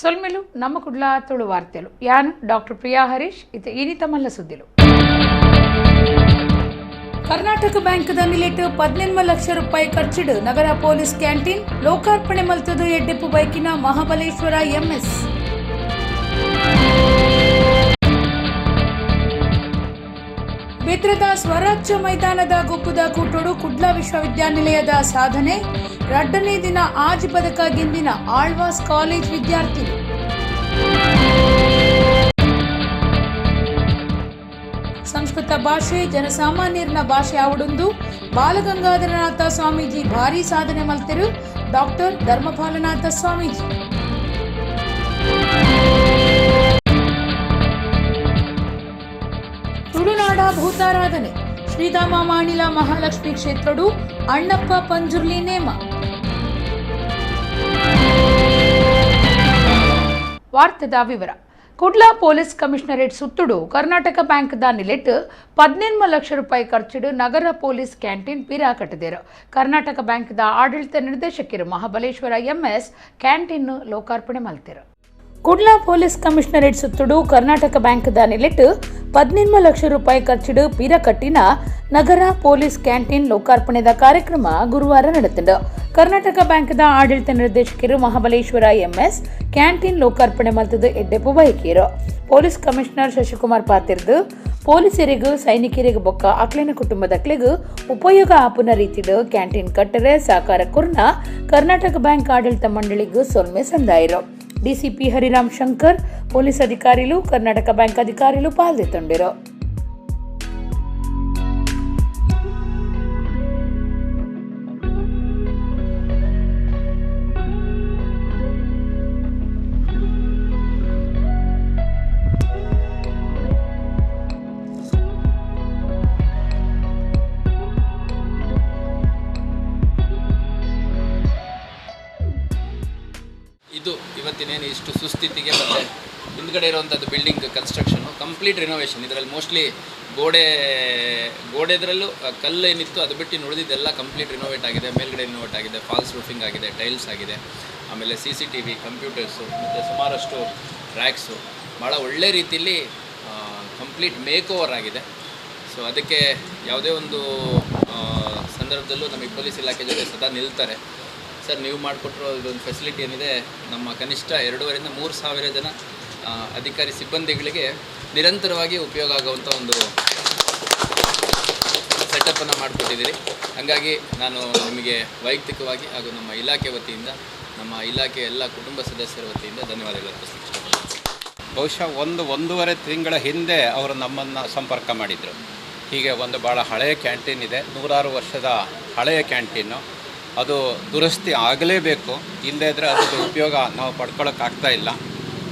ಸೊಲ್ಮೆಲು ನಮ್ಮ ಕುಡ್ಲ ತುಳು ವಾರ್ತೆಲು ಯಾನು ಡಾಕ್ಟರ್ ಪ್ರಿಯಾ ಹರೀಶ್ ಇದು ಈನಿತ ಮಲ್ಲ ಸುದ್ದಿಲು. ಕರ್ನಾಟಕ ಬ್ಯಾಂಕ್ದ ಮಿಲೆಟ್ 18 ಲಕ್ಷ ರೂಪಾಯಿ ಖರ್ಚಿಡು ನಗರ ಪೊಲೀಸ್ ಕ್ಯಾಂಟೀನ್ ಲೋಕಾರ್ಪಣೆ ಮಲ್ತದು ಎಡ್ಡೆಪ್ಪು ಬೈಕಿನ ಮಹಾಬಲೇಶ್ವರ ಎಂಎಸ್. ಬೇತ್ರದ ಸ್ವರಾಜ್ಯ ಮೈದಾನದ ಗೊಬ್ಬುದ ಕೂಟೋಡು ಕುಡ್ಲ ವಿಶ್ವವಿದ್ಯಾನಿಲಯದ ಸಾಧನೆ. 2ನೇ ದಿನ ಆಜ್ ಪದಕ ಗೆಂದಿನ ಆಳ್ವಾಸ್ ಕಾಲೇಜ್ ವಿದ್ಯಾರ್ಥಿ. ಸಂಸ್ಕೃತ ಭಾಷೆ ಜನಸಾಮಾನ್ಯರನ ಭಾಷೆ ಆವಡುಂದು ಬಾಲಗಂಗಾಧರನಾಥ ಸ್ವಾಮೀಜಿ ಭಾರಿ ಸಾಧನೆ ಮಲ್ತಿರು. ಡಾಕ್ಟರ್ ಧರ್ಮಪಾಲನಾಥ ಸ್ವಾಮೀಜಿ. ತುಳುನಾಡ ಭೂತಾರಾಧನೆ ಶ್ರೀಧಾಮ ಮಾಣಿಲ ಮಹಾಲಕ್ಷ್ಮಿ ಕ್ಷೇತ್ರಡು ಅಣ್ಣಪ್ಪ ಪಂಜುರ್ಲಿ ನೇಮ. ವಾರ್ತೆದ ವಿವರ. ಕುಡ್ಲ ಪೊಲೀಸ್ ಕಮಿಷನರೇಟ್ ಸುತ್ತುಡು ಕರ್ನಾಟಕ ಬ್ಯಾಂಕ್ ದ ನಿಲೆಟ್ 18 ಲಕ್ಷ ರೂಪಾಯಿ ಖರ್ಚಿಡು ನಗರ ಪೊಲೀಸ್ ಕ್ಯಾಂಟೀನ್ ಪಿರಾ ಕಟ್ಟಿದೇರು. ಕರ್ನಾಟಕ ಬ್ಯಾಂಕ್ ದ ಆಡಳಿತ ನಿರ್ದೇಶಕರು ಮಹಾಬಲೇಶ್ವರ ಎಂಎಸ್ ಕ್ಯಾಂಟೀನ್ ಲೋಕಾರ್ಪಣೆ ಮಲ್ತಿರು. ಕುಡ್ಲ ಪೊಲೀಸ್ ಕಮಿಷನರೇಟ್ ಸುತ್ತುಡು ಕರ್ನಾಟಕ ಬ್ಯಾಂಕ್ ದ ನಿಲೆಟ್ 18 ಲಕ್ಷ ರೂಪಾಯಿ ಖರ್ಚಿಡು ಪಿರ ಕಟ್ಟಿನ ನಗರ ಪೊಲೀಸ್ ಕ್ಯಾಂಟೀನ್ ಲೋಕಾರ್ಪಣೆದ ಕಾರ್ಯಕ್ರಮ ಗುರುವಾರ ನಡೆದಿದೆ. ಕರ್ನಾಟಕ ಬ್ಯಾಂಕ್ದ ಆಡಳಿತ ನಿರ್ದೇಶಕರು ಮಹಾಬಲೇಶ್ವರ ಎಂಎಸ್ ಕ್ಯಾಂಟೀನ್ ಲೋಕಾರ್ಪಣೆ ಮಲ್ತದು ಎಡ್ಡೆಪ್ಪು ಬೈಕಿರು. ಪೊಲೀಸ್ ಕಮಿಷನರ್ ಶಶಿಕುಮಾರ್ ಪಾತಿರ್ದು ಪೊಲೀಸರಿಗೂ ಸೈನಿಕರಿಗೂ ಬೊಕ್ಕ ಅಕ್ಲಿನ ಕುಟುಂಬದಕ್ಲಿಗೂ ಉಪಯೋಗ ಆಪುನ ರೀತಿಡು ಕ್ಯಾಂಟೀನ್ ಕಟ್ಟರೆ ಸಾಕಾರ ಕುರ್ನ ಕರ್ನಾಟಕ ಬ್ಯಾಂಕ್ ಆಡಳಿತ ಮಂಡಳಿಗೂ ಸೊಲ್ಮೆ ಸಂದಾಯಿರು. ಡಿಸಿಪಿ ಹರಿರಾಮ್ ಶಂಕರ್ ಪೊಲೀಸ್ ಅಧಿಕಾರಿಗಳು ಕರ್ನಾಟಕ ಬ್ಯಾಂಕ್ ಅಧಿಕಾರಿಗಳು ಪಾಲ್ಗೊಂಡಿರು. ಇದು ಇವತ್ತಿನೇನು ಇಷ್ಟು ಸುಸ್ಥಿತಿಗೆ ಮತ್ತು ಹಿಂದ್ಗಡೆ ಇರುವಂಥದ್ದು ಬಿಲ್ಡಿಂಗ್ ಕನ್ಸ್ಟ್ರಕ್ಷನು ಕಂಪ್ಲೀಟ್ ರಿನೋವೇಷನ್. ಇದರಲ್ಲಿ ಮೋಸ್ಟ್ಲಿ ಗೋಡೆದ್ರಲ್ಲೂ ಕಲ್ಲು ಏನಿತ್ತು ಅದು ಬಿಟ್ಟು ಉಳಿದಿದ್ದೆಲ್ಲ ಕಂಪ್ಲೀಟ್ ರಿನೋವೇಟ್ ಆಗಿದೆ. ಮೇಲ್ಗಡೆ ರಿನೋವೇಟ್ ಆಗಿದೆ, ಫಾಲ್ಸ್ ರೂಫಿಂಗ್ ಆಗಿದೆ, ಟೈಲ್ಸ್ ಆಗಿದೆ, ಆಮೇಲೆ CCTV ಕಂಪ್ಯೂಟರ್ಸು ಮತ್ತು ಸುಮಾರಷ್ಟು ರ್ಯಾಕ್ಸು ಭಾಳ ಒಳ್ಳೆ ರೀತಿಯಲ್ಲಿ ಕಂಪ್ಲೀಟ್ ಮೇಕ್ ಓವರ್ ಆಗಿದೆ. ಸೊ ಅದಕ್ಕೆ ಯಾವುದೇ ಒಂದು ಸಂದರ್ಭದಲ್ಲೂ ನಮಗೆ ಪೊಲೀಸ್ ಇಲಾಖೆ ಜೊತೆ ಸದಾ ನಿಲ್ತಾರೆ. ಸರ್, ನೀವು ಮಾಡಿಕೊಟ್ಟಿರೋ ಇದೊಂದು ಫೆಸಿಲಿಟಿ ಏನಿದೆ ನಮ್ಮ ಕನಿಷ್ಠ 2,500ರಿಂದ 3,000 ಜನ ಅಧಿಕಾರಿ ಸಿಬ್ಬಂದಿಗಳಿಗೆ ನಿರಂತರವಾಗಿ ಉಪಯೋಗ ಆಗುವಂಥ ಒಂದು ಸೆಟಪ್ಪನ್ನು ಮಾಡಿಕೊಟ್ಟಿದ್ದೀರಿ. ಹಾಗಾಗಿ ನಾನು ನಿಮಗೆ ವೈಯಕ್ತಿಕವಾಗಿ ಹಾಗೂ ನಮ್ಮ ಇಲಾಖೆ ವತಿಯಿಂದ, ನಮ್ಮ ಇಲಾಖೆ ಎಲ್ಲ ಕುಟುಂಬ ಸದಸ್ಯರ ವತಿಯಿಂದ ಧನ್ಯವಾದಗಳು ಅರ್ಪಿಸ್ಲಿಕ್ಕೆ ಇಷ್ಟಪಡ್ತೀನಿ. ಬಹುಶಃ 1-1.5 ತಿಂಗಳ ಹಿಂದೆ ಅವರು ನಮ್ಮನ್ನು ಸಂಪರ್ಕ ಮಾಡಿದರು. ಹೀಗೆ ಒಂದು ಭಾಳ ಹಳೆಯ ಕ್ಯಾಂಟೀನ್ ಇದೆ, 106 ವರ್ಷದ ಹಳೆಯ ಕ್ಯಾಂಟೀನು. ಅದು ದುರಸ್ತಿ ಆಗಲೇಬೇಕು, ಇಲ್ಲದೇ ಇದ್ದರೆ ಅದರ ಉಪಯೋಗ ನಾವು ಪಡ್ಕೊಳ್ಳೋಕ್ಕಾಗ್ತಾ ಇಲ್ಲ.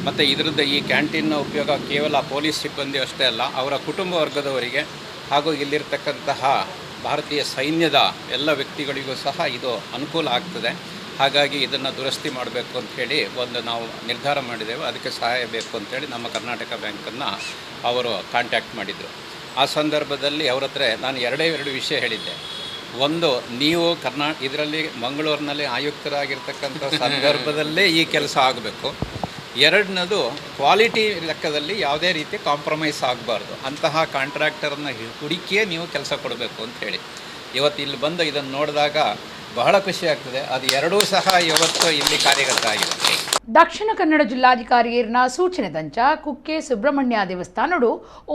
ಮತ್ತು ಇದರದ್ದು ಈ ಕ್ಯಾಂಟೀನ್ನ ಉಪಯೋಗ ಕೇವಲ ಪೊಲೀಸ್ ಸಿಬ್ಬಂದಿ ಅಷ್ಟೇ ಅಲ್ಲ, ಅವರ ಕುಟುಂಬ ವರ್ಗದವರಿಗೆ ಹಾಗೂ ಇಲ್ಲಿರ್ತಕ್ಕಂತಹ ಭಾರತೀಯ ಸೈನ್ಯದ ಎಲ್ಲ ವ್ಯಕ್ತಿಗಳಿಗೂ ಸಹ ಇದು ಅನುಕೂಲ ಆಗ್ತದೆ. ಹಾಗಾಗಿ ಇದನ್ನು ದುರಸ್ತಿ ಮಾಡಬೇಕು ಅಂಥೇಳಿ ನಾವು ನಿರ್ಧಾರ ಮಾಡಿದೆವು. ಅದಕ್ಕೆ ಸಹಾಯ ಬೇಕು ಅಂಥೇಳಿ ನಮ್ಮ ಕರ್ನಾಟಕ ಬ್ಯಾಂಕನ್ನು ಅವರು ಕಾಂಟ್ಯಾಕ್ಟ್ ಮಾಡಿದರು. ಆ ಸಂದರ್ಭದಲ್ಲಿ ಅವ್ರ ಹತ್ರ ನಾನು ಎರಡು ವಿಷಯ ಹೇಳಿದ್ದೆ. ಒಂದು, ನೀವು ಇದರಲ್ಲಿ ಮಂಗಳೂರಿನಲ್ಲಿ ಆಯುಕ್ತರಾಗಿರ್ತಕ್ಕಂಥ ಸಂದರ್ಭದಲ್ಲೇ ಈ ಕೆಲಸ ಆಗಬೇಕು. ಎರಡನೇದು, ಕ್ವಾಲಿಟಿ ಲೆಕ್ಕದಲ್ಲಿ ಯಾವುದೇ ರೀತಿ ಕಾಂಪ್ರಮೈಸ್ ಆಗಬಾರ್ದು. ಅಂತಹ ಕಾಂಟ್ರಾಕ್ಟರನ್ನು ಹುಡುಕಿಯೇ ನೀವು ಕೆಲಸ ಕೊಡಬೇಕು ಅಂಥೇಳಿ ಇವತ್ತು ಇಲ್ಲಿ ಬಂದು ಇದನ್ನು ನೋಡಿದಾಗ ಬಹಳ ಖುಷಿ ಆಗ್ತದೆ. ಅದು ಎರಡೂ ಸಹ ಇವತ್ತು ಇಲ್ಲಿ ಕಾರ್ಯಗತ ಆಗಿದೆ. ದಕ್ಷಿಣ ಕನ್ನಡ ಜಿಲ್ಲಾಧಿಕಾರಿಯರ್ನ ಸೂಚನೆದಂಚ ಕುಕ್ಕೆ ಸುಬ್ರಹ್ಮಣ್ಯ ದೇವಸ್ಥಾನಡು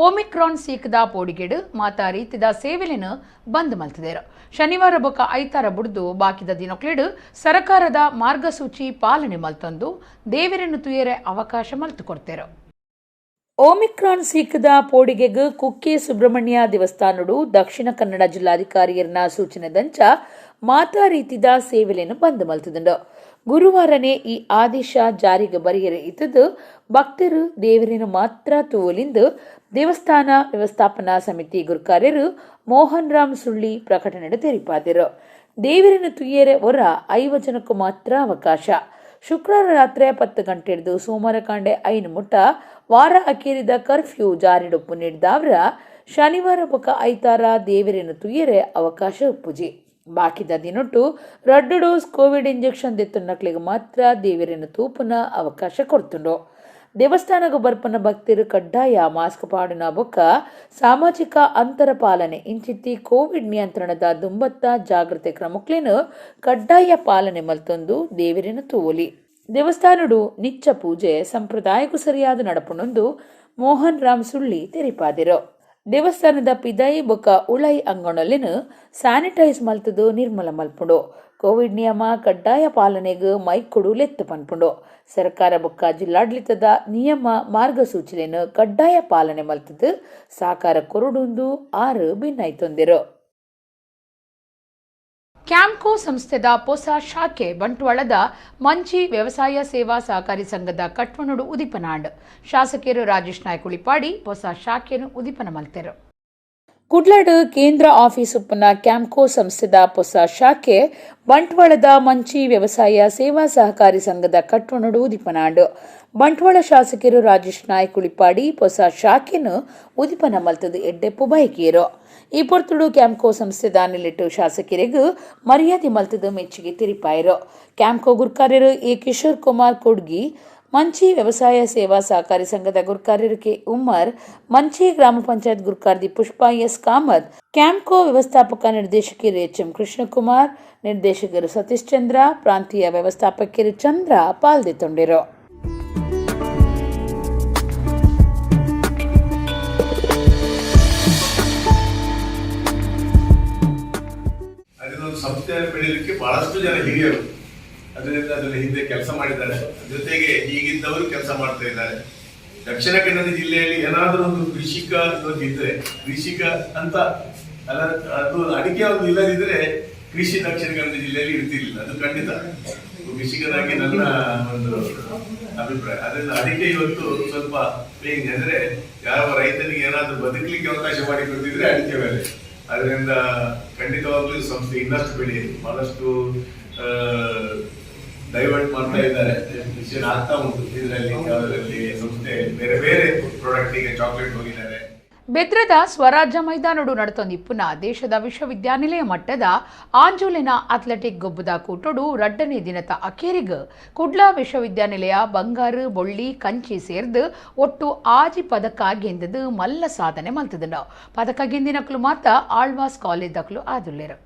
ಓಮಿಕ್ರಾನ್ ಸೀಕ್ದ ಪೋಡಿಗೆಡು ಮಾತಾ ರೀತಿದ ಸೇವೆಲೆನು ಬಂದ್ ಮಲ್ತಿದೇರು. ಶನಿವಾರ ಬೊಕ್ಕ ಐತಾರ ಬುಡ್ದು ಬಾಕಿದ ದಿನಕ್ಲೆಡು ಸರ್ಕಾರದ ಮಾರ್ಗಸೂಚಿ ಪಾಲನೆ ಮಲ್ತೊಂದು ದೇವರನ್ನು ತುಯರೆ ಅವಕಾಶ ಮಲ್ತು ಕೊಡ್ತೇರು. ಓಮಿಕ್ರಾನ್ ಸೀಕ್ದ ಪೋಡಿಗೆಗ್ ಕುಕ್ಕೆ ಸುಬ್ರಹ್ಮಣ್ಯ ದೇವಸ್ಥಾನಡು ದಕ್ಷಿಣ ಕನ್ನಡ ಜಿಲ್ಲಾಧಿಕಾರಿಯರ್ನ ಸೂಚನೆದಂಚ ಮಾತಾ ರೀತಿದ ಸೇವೆಲೆನು ಬಂದ್ ಮಲ್ತುಂಡು. ಗುರುವಾರನೇ ಈ ಆದೇಶ ಜಾರಿಗೆ ಬರೆಯರೆ ಇದ್ದದ್ದು ಭಕ್ತರು ದೇವರನ್ನು ಮಾತ್ರ ತೂವಲಿಂದು ದೇವಸ್ಥಾನ ವ್ಯವಸ್ಥಾಪನಾ ಸಮಿತಿ ಗುರುಕಾರ್ಯರು ಮೋಹನ್ ರಾಮ್ ಸುಳ್ಳಿ ಪ್ರಕಟಣೆ ತೆರಿಪಾದಿರು. ದೇವರನ್ನು ತುಯ್ಯರೆ ಹೊರ 5 ಜನಕ್ಕೂ ಮಾತ್ರ ಅವಕಾಶ. ಶುಕ್ರವಾರ ರಾತ್ರಿ 10 ಗಂಟೆ ಹಿಡಿದು ಸೋಮವಾರ ಕಾಂಡೆ 5 ಮುಟ್ಟ ವಾರ ಅಕೇರಿದ ಕರ್ಫ್ಯೂ ಜಾರಿಡೊಪ್ಪು ನೀಡಿದವರ ಶನಿವಾರ ಬೊಕ್ಕ ಐತಾರ ದೇವರನ್ನು ತುಯ್ಯರೆ ಅವಕಾಶ ಉಪ್ಪುಜಿ. ಬಾಕಿದ ದಿನೊಟ್ಟು 2 ಡೋಸ್ ಕೋವಿಡ್ ಇಂಜೆಕ್ಷನ್ ದೆತ್ತುನ್ನಕ್ಲಿಗೆ ಮಾತ್ರ ದೇವರಿನ ತೂಪುನ ಅವಕಾಶ ಕೊಡ್ತುಂಡು. ದೇವಸ್ಥಾನಗ ಬರ್ಪನ ಭಕ್ತರು ಕಡ್ಡಾಯ ಮಾಸ್ಕ್ ಪಾಡಿನ ಬೊಕ್ಕ ಸಾಮಾಜಿಕ ಅಂತರ ಪಾಲನೆ ಇಂಚಿತ್ತಿ ಕೋವಿಡ್ ನಿಯಂತ್ರಣದ ದುಂಬತ್ತ ಜಾಗೃತಿ ಕ್ರಮಕ್ಲೇನು ಕಡ್ಡಾಯ ಪಾಲನೆ ಮಲ್ತೊಂದು ದೇವರಿನ ತೂವಲಿ. ದೇವಸ್ಥಾನಡು ನಿಚ್ಚ ಪೂಜೆ ಸಂಪ್ರದಾಯಕ್ಕೂ ಸರಿಯಾದ ನಡಪುಣೊಂದು ಮೋಹನ್ ರಾಮ್ ಸುಳ್ಳಿ ತೆರಿಪಾದಿರು. ದೇವಸ್ಥಾನದ ಪಿದೈ ಬೊಕ್ಕ ಉಳೈ ಅಂಗಣಲ್ಲಿನ ಸ್ಯಾನಿಟೈಸ್ ಮಲ್ತದು ನಿರ್ಮಲ ಮಲ್ಪುಂಡು. ಕೋವಿಡ್ ನಿಯಮ ಕಡ್ಡಾಯ ಪಾಲನೆಗೆ ಮೈಕ್ ಕೊಡು ಲೆತ್ತು ಪನ್ಪುಂಡು. ಸರ್ಕಾರ ಬೊಕ್ಕ ಜಿಲ್ಲಾಡಳಿತದ ನಿಯಮ ಮಾರ್ಗಸೂಚಿಯನ್ನು ಕಡ್ಡಾಯ ಪಾಲನೆ ಮಲ್ತದು ಸಾಕಾರ ಕೊರಡುಂದು 6 ಭಿನ್ನೈತೊಂದಿರು. ಕ್ಯಾಂಪ್ಕೋ ಸಂಸ್ಥೆದ ಹೊಸ ಶಾಖೆ ಬಂಟ್ವಾಳದ ಮಂಚಿ ವ್ಯವಸಾಯ ಸೇವಾ ಸಹಕಾರಿ ಸಂಘದ ಕಟ್ವನಡು ಉದಿಪನಾಂಡ್. ಶಾಸಕರು ರಾಜೇಶ್ ನಾಯ್ಕ ಉಳಿಪಾಡಿ ಹೊಸ ಶಾಖೆಯನ್ನು ಉದಿಪನ ಮಲ್ತೆರು. ಕುಡ್ಲಾಡ್ ಕೇಂದ್ರ ಆಫೀಸ್ ಉಪ್ಪನ ಕ್ಯಾಂಪ್ಕೋ ಸಂಸ್ಥೆದ ಹೊಸ ಶಾಖೆ ಬಂಟ್ವಾಳದ ಮಂಚಿ ವ್ಯವಸಾಯ ಸೇವಾ ಸಹಕಾರಿ ಸಂಘದ ಕಟ್ವನಡು ಉದಿಪನಾಂಡ್. ಬಂಟ್ವಾಳ ಶಾಸಕರು ರಾಜೇಶ್ ನಾಯ್ಕ ಉಳಿಪಾಡಿ ಹೊಸ ಶಾಖೆಯನ್ನು ಉದಿಪನ ಮಲ್ತದು ಎಡ್ಡೆಪ್ಪು ಬಯಕಿಯರು. ಈ ಪೊರ್ತುಡು ಕ್ಯಾಂಪ್ಕೋ ಸಂಸ್ಥೆ ದಾನಿಲಿಟ್ಟು ಶಾಸಕರಿಗೂ ಮರ್ಯಾದೆ ಮಲ್ತದು ಮೆಚ್ಚುಗೆ ತಿರಿಪಾಯರು. ಕ್ಯಾಂಪ್ಕೋ ಗುರ್ಕಾರ್ಯರು ಎ ಕಿಶೋರ್ ಕುಮಾರ್ ಕೊಡ್ಗಿ, ಮಂಚಿ ವ್ಯವಸಾಯ ಸೇವಾ ಸಹಕಾರಿ ಸಂಘದ ಗುರ್ಕಾರ್ಯರು ಕೆ ಉಮ್ಮರ್, ಮಂಚಿ ಗ್ರಾಮ ಪಂಚಾಯತ್ ಗುರ್ಕಾರ್ದಿ ಪುಷ್ಪಾ ಎಸ್ ಕಾಮತ್, ಕ್ಯಾಂಪ್ಕೋ ವ್ಯವಸ್ಥಾಪಕ ನಿರ್ದೇಶಕರು ಎಚ್ ಎಂ ಕೃಷ್ಣಕುಮಾರ್, ನಿರ್ದೇಶಕರು ಸತೀಶ್ ಚಂದ್ರ, ಪ್ರಾಂತೀಯ ವ್ಯವಸ್ಥಾಪಕರು ಚಂದ್ರ ಪಾಲ್ದೆತ್ತೊಂಡಿರು. ಸಂಸ್ಥೆಯನ್ನು ಬೆಳೆಯಲಿಕ್ಕೆ ಬಹಳಷ್ಟು ಜನ ಹಿರಿಯರು ಅದರಲ್ಲಿ ಹಿಂದೆ ಕೆಲಸ ಮಾಡಿದ್ದಾರೆ. ಜೊತೆಗೆ ಈಗಿದ್ದವರು ಕೆಲಸ ಮಾಡ್ತಾ ಇದ್ದಾರೆ. ದಕ್ಷಿಣ ಕನ್ನಡ ಜಿಲ್ಲೆಯಲ್ಲಿ ಏನಾದರೂ ಒಂದು ಕೃಷಿಕ ಇದ್ರೆ, ಕೃಷಿಕ ಅಂತ ಅಲ್ಲ, ಅದು ಅಡಿಕೆ ಒಂದು ಇಲ್ಲದಿದ್ರೆ ಕೃಷಿ ದಕ್ಷಿಣ ಕನ್ನಡ ಜಿಲ್ಲೆಯಲ್ಲಿ ಇರ್ತಿರ್ಲಿಲ್ಲ. ಅದು ಖಂಡಿತ ಕೃಷಿಕನಾಗಿ ನನ್ನ ಒಂದು ಅಭಿಪ್ರಾಯ. ಅದರಿಂದ ಅಡಿಕೆ ಇವತ್ತು ಸ್ವಲ್ಪ ಹೇಗೆ ಅಂದ್ರೆ ಯಾವ ರೈತನಿಗೆ ಏನಾದ್ರೂ ಬದುಕಲಿಕ್ಕೆ ಅವಕಾಶ ಮಾಡಿಕೊಡ್ತಿದ್ರೆ ಅಡಿಕೆ ಬೆಲೆ. ಅದರಿಂದ ಖಂಡಿತವಾಗ್ಲೂ ಸಂಸ್ಥೆ ಇನ್ನಷ್ಟು ಬೆಳೆಯಿದೆ. ಬಹಳಷ್ಟು ಡೈವರ್ಟ್ ಮಾಡ್ತಾ ಇದ್ದಾರೆ, ಮಿಷನ್ ಆಗ್ತಾ ಉಂಟು. ಇದರಲ್ಲಿ ಸಂಸ್ಥೆ ಬೇರೆ ಬೇರೆ ಪ್ರಾಡಕ್ಟ್, ಈಗ ಚಾಕ್ಲೇಟ್ ಹೋಗಿದ್ದಾರೆ. ಬೆದ್ರದ ಸ್ವರಾಜ್ಯ ಮೈದಾನಡು ನಡತೊಂದಿಪ್ಪುನ ದೇಶದ ವಿಶ್ವವಿದ್ಯಾನಿಲಯ ಮಟ್ಟದ ಆಂಜೋಲಿನ ಅಥ್ಲೆಟಿಕ್ ಗೊಬ್ಬದ ಕೂಟೊಡು 2ನೇ ದಿನದ ಅಖೇರಿಗ ಕುಡ್ಲಾ ವಿಶ್ವವಿದ್ಯಾನಿಲಯ ಬಂಗಾರು ಬೊಳ್ಳಿ ಕಂಚಿ ಸೇರ್ದು ಒಟ್ಟು 6 ಪದಕ ಗೆಂದದು ಮಲ್ಲ ಸಾಧನೆ ಮಲ್ತದನು. ಪದಕ ಗೆಂದಿನಕ್ಲು ಮಾತ ಆಳ್ವಾಸ್ ಕಾಲೇಜ್ ಆದುಲ್ಲೇರು.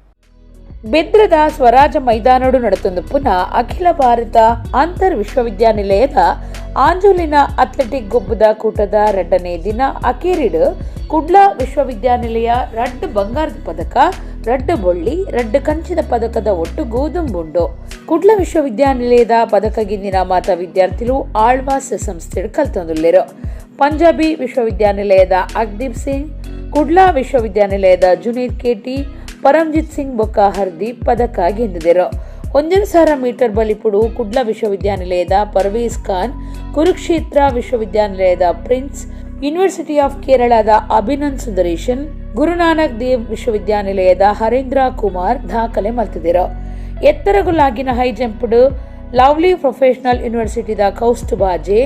ಬೆದ್ರದ ಸ್ವರಾಜ ಮೈದಾನಡು ನಡತೊಂದಿಪ್ಪುನ ಅಖಿಲ ಭಾರತ ಅಂತರ್ ವಿಶ್ವವಿದ್ಯಾನಿಲಯದ ಆಂಜೋಲಿನ ಅಥ್ಲೆಟಿಕ್ ಗೊಬ್ಬದ ಕೂಟದ 2ನೇ ದಿನ ಅಖೇರಿಡು ಕುಡ್ಲಾ ವಿಶ್ವವಿದ್ಯಾನಿಲಯ 2 ಬಂಗಾರದ ಪದಕ, 2 ಬೊಳ್ಳಿ, 2 ಕಂಚಿನ ಪದಕದ ಒಟ್ಟು ಗೋದುಂಬುಂಡು. ಕುಡ್ಲಾ ವಿಶ್ವವಿದ್ಯಾನಿಲಯದ ಪದಕ ಗೆಂದಿನ ಮಾತ ವಿದ್ಯಾರ್ಥಿಗಳು ಆಳ್ವಾಸ್ ಸಂಸ್ಥೆ ಕಲ್ತೊಂದುಲ್ಲೇರು. ಪಂಜಾಬಿ ವಿಶ್ವವಿದ್ಯಾನಿಲಯದ ಅಗ್ದೀಪ್ ಸಿಂಗ್, ಕುಡ್ಲಾ ವಿಶ್ವವಿದ್ಯಾನಿಲಯದ ಜುನೇದ್ ಕೆಟಿ, ಪರಮ್ಜಿತ್ ಸಿಂಗ್ ಬೊಕ್ಕ ಹರ್ದೀಪ್ ಪದಕ ಗೆದ್ದಿದ್ದರು. 1000 ಮೀಟರ್ ಬಲಿಪುಡು ಕುಡ್ಲಾ ವಿಶ್ವವಿದ್ಯಾನಿಲಯದ ಪರ್ವೇಜ್ ಖಾನ್, ಕುರುಕ್ಷೇತ್ರ ವಿಶ್ವವಿದ್ಯಾನಿಲಯದ ಪ್ರಿನ್ಸ್, ಯೂನಿವರ್ಸಿಟಿ ಆಫ್ ಕೇರಳದ ಅಭಿನಂದ್ ಸುಂದರೇಶನ್, ಗುರುನಾನಕ್ ದೇವ್ ವಿಶ್ವವಿದ್ಯಾನಿಲಯದ ಹರೇಂದ್ರ ಕುಮಾರ್ ದಾಖಲೆ ಮಲ್ತಿದ್ದರು. ಎತ್ತರಗುಲಾಗಿನ ಹೈ ಜಂಪ್ಡ್ ಲವ್ಲಿ ಪ್ರೊಫೆಷನಲ್ ಯೂನಿವರ್ಸಿಟಿದ ಕೌಸ್ತುಭಾಜೆ,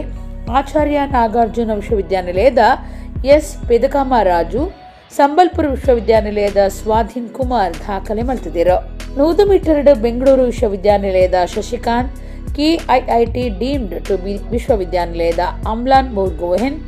ಆಚಾರ್ಯ ನಾಗಾರ್ಜುನ ವಿಶ್ವವಿದ್ಯಾನಿಲಯದ ಎಸ್ ಪೆದಕಾಮರಾಜು, ಸಂಬಲ್ಪುರ ವಿಶ್ವವಿದ್ಯಾನಿಲಯದ ಸ್ವಾಧೀನ್ ಕುಮಾರ್ ದಾಖಲೆ ಮಲ್ತಿದ್ದರು. 100 ಮೀಟರ್ ಬೆಂಗಳೂರು ವಿಶ್ವವಿದ್ಯಾನಿಲಯದ Shashikant, KIIT deemed to be ವಿಶ್ವವಿದ್ಯಾನಿಲಯದ ಅಮ್ಲಾನ್ ಬೋರ್ಗೋಹೆನ್,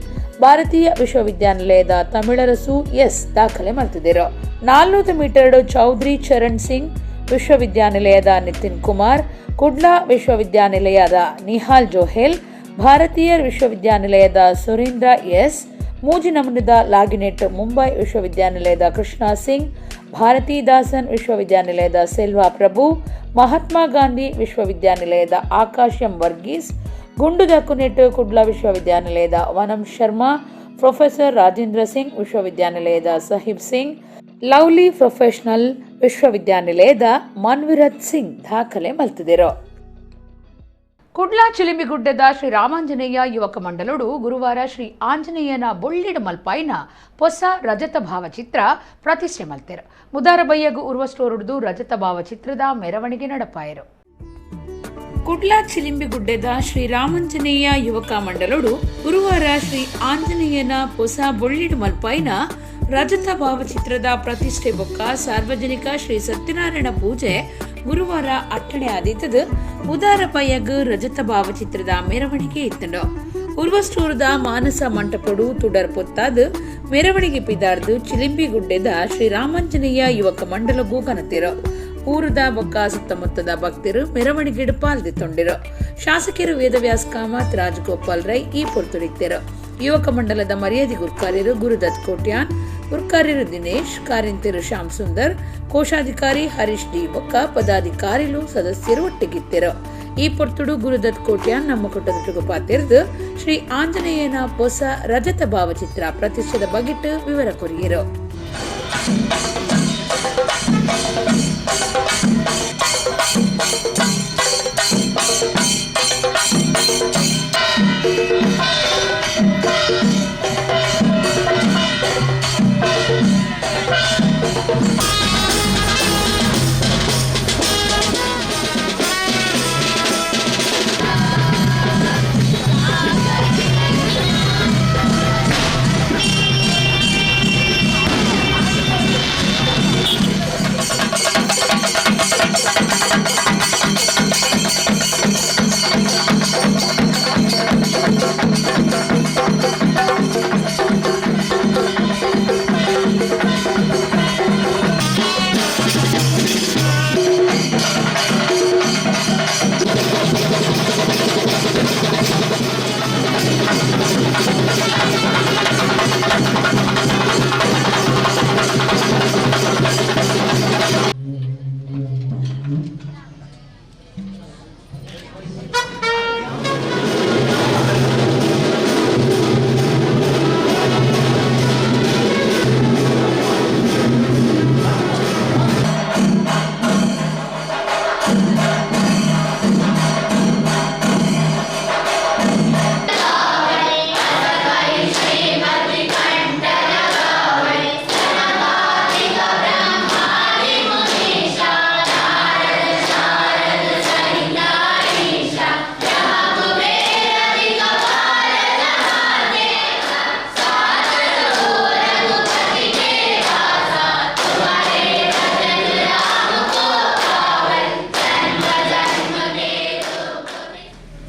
ಭಾರತೀಯ ವಿಶ್ವವಿದ್ಯಾನಿಲಯದ ತಮಿಳರಸು ಎಸ್ ದಾಖಲೆ ಮಲ್ತಿದ್ದರು. 400 ಮೀಟರ್ ಚೌಧರಿ ಚರಣ್ ಸಿಂಗ್ ವಿಶ್ವವಿದ್ಯಾನಿಲಯದ ನಿತಿನ್ ಕುಮಾರ್, ಕುಡ್ಲಾ ವಿಶ್ವವಿದ್ಯಾನಿಲಯದ ನಿಹಾಲ್ ಜೋಹೆಲ್, ಭಾರತೀಯ ವಿಶ್ವವಿದ್ಯಾನಿಲಯದ ಸುರೇಂದ್ರ ಎಸ್, ಮೂಜಿನಮನದ ಲಾಗಿನೆಟ್ ಮುಂಬೈ ವಿಶ್ವವಿದ್ಯಾನಿಲಯದ ಕೃಷ್ಣ ಸಿಂಗ್, ಭಾರತೀದಾಸನ್ ವಿಶ್ವವಿದ್ಯಾನಿಲಯದ ಸೆಲ್ವಾ ಪ್ರಭು, ಮಹಾತ್ಮ ಗಾಂಧಿ ವಿಶ್ವವಿದ್ಯಾನಿಲಯದ ಆಕಾಶ್ ಎಂ ವರ್ಗೀಸ್, ಗುಂಡುದಕುನೆಟ್ ಕುಡ್ಲಾ ವಿಶ್ವವಿದ್ಯಾನಿಲಯದ ವನಂ ಶರ್ಮಾ, ಪ್ರೊಫೆಸರ್ ರಾಜೇಂದ್ರ ಸಿಂಗ್ ವಿಶ್ವವಿದ್ಯಾನಿಲಯದ ಸಾಹಿಬ್ ಸಿಂಗ್, ಲವ್ಲಿ ಪ್ರೊಫೆಷನಲ್ ವಿಶ್ವವಿದ್ಯಾನಿಲಯದ ಮನ್ವಿರತ್ ಸಿಂಗ್ ದಾಖಲೆ ಮಲ್ತಿದ್ದರು. ಕುಡ್ಲಾ ಚಿಲಿಮಿಗುಡ್ಡದ ಶ್ರೀ ರಾಮಾಂಜನೇಯ ಯುವಕ ಮಂಡಲಡು ಗುರುವಾರ ಶ್ರೀ ಆಂಜನೇಯನ ಬೊಳ್ಳಿಡ ಮಲ್ಪಾಯಿನ ಹೊಸ ರಜತ ಭಾವಚಿತ್ರ ಪ್ರತಿಷ್ಠೆ ಮಲ್ತೆರು. ಮುದಾರ ಬಯ್ಯಗು ಉರ್ವ ಸ್ಟೋರ್ದು ರಜತ ಭಾವಚಿತ್ರದ ಮೆರವಣಿಗೆ ನಡಪಾಯರು. ಕುಡ್ಲಾ ಚಿಲಿಂಬಿಗುಡ್ಡದ ಶ್ರೀ ರಾಮಾಂಜನೇಯ ಯುವಕ ಮಂಡಲಡು ಗುರುವಾರ ಶ್ರೀ ಆಂಜನೇಯನ ಹೊಸ ಬೊಳ್ಳಿಡ ಮಲ್ಪಾಯಿನ ರಜತ ಭಾವಚಿತ್ರದ ಪ್ರತಿಷ್ಠೆ ಬೊಕ್ಕ ಸಾರ್ವಜನಿಕ ಶ್ರೀ ಸತ್ಯನಾರಾಯಣ ಪೂಜೆ ಗುರುವಾರ ಅಟ್ಟಣೆ ಆದಿತ್ತದು ಉದಾರ ಪಯ್ಯಗ್ ರಜತ ಭಾವಚಿತ್ರದ ಮೆರವಣಿಗೆ ಇತ್ತಂಡು ಉರ್ವಸ್ಟೂರದ ಮಾನಸ ಮಂಟಪಡು ತುಡರ್ ಪೊತ್ತಾದ್ ಮೆರವಣಿಗೆ ಪಿದಾರ್ದು ಚಿಲಿಂಬಿಗುಡ್ಡೆದ ಶ್ರೀರಾಮಾಂಜನೇಯ ಯುವಕ ಮಂಡಲಗೂ ಕನತಿರು ಊರದ ಬೊಕ್ಕ ಸುತ್ತಮುತ್ತದ ಭಕ್ತರು ಮೆರವಣಿಗೆ ಪಾಲ್ಗೊಂಡಿರು. ಶಾಸಕರು ವೇದವ್ಯಾಸ್ ಕಾಮತ್, ರಾಜಗೋಪಾಲ್ ರೈ ಈ ಪೊರ್ತುಡಿತ್ತರು. ಯುವಕ ಮಂಡಲದ ಮರ್ಯಾದೆ ಗುರ್ಕಾರ್ಯರು ಗುರುದತ್ ಕೋಟ್ಯಾನ್, ಗುರ್ಕಾರ್ಯರು ದಿನೇಶ್, ಕಾರ್ಯಂತಿರು ಶ್ಯಾಮ್ ಸುಂದರ್, ಕೋಶಾಧಿಕಾರಿ ಹರೀಶ್ ಡಿ ಬೊಕ್ಕ ಪದಾಧಿಕಾರಿಗಳು ಸದಸ್ಯರು ಒಟ್ಟಿಗಿತ್ತರು. ಈ ಪೊರ್ತುಡು ಗುರುದತ್ ಕೋಟ್ಯಾನ್ ನಮ್ಮ ಕೊಟ್ಟದೊಟ್ಟಿಗೆ ಪಾತಿರ್ದು ಶ್ರೀ ಆಂಜನೇಯನ ಹೊಸ ರಜತ ಭಾವಚಿತ್ರ ಪ್ರತಿಷ್ಠೆದ ಬಗೆಟ್ ವಿವರ ಕೊರಿಯರು.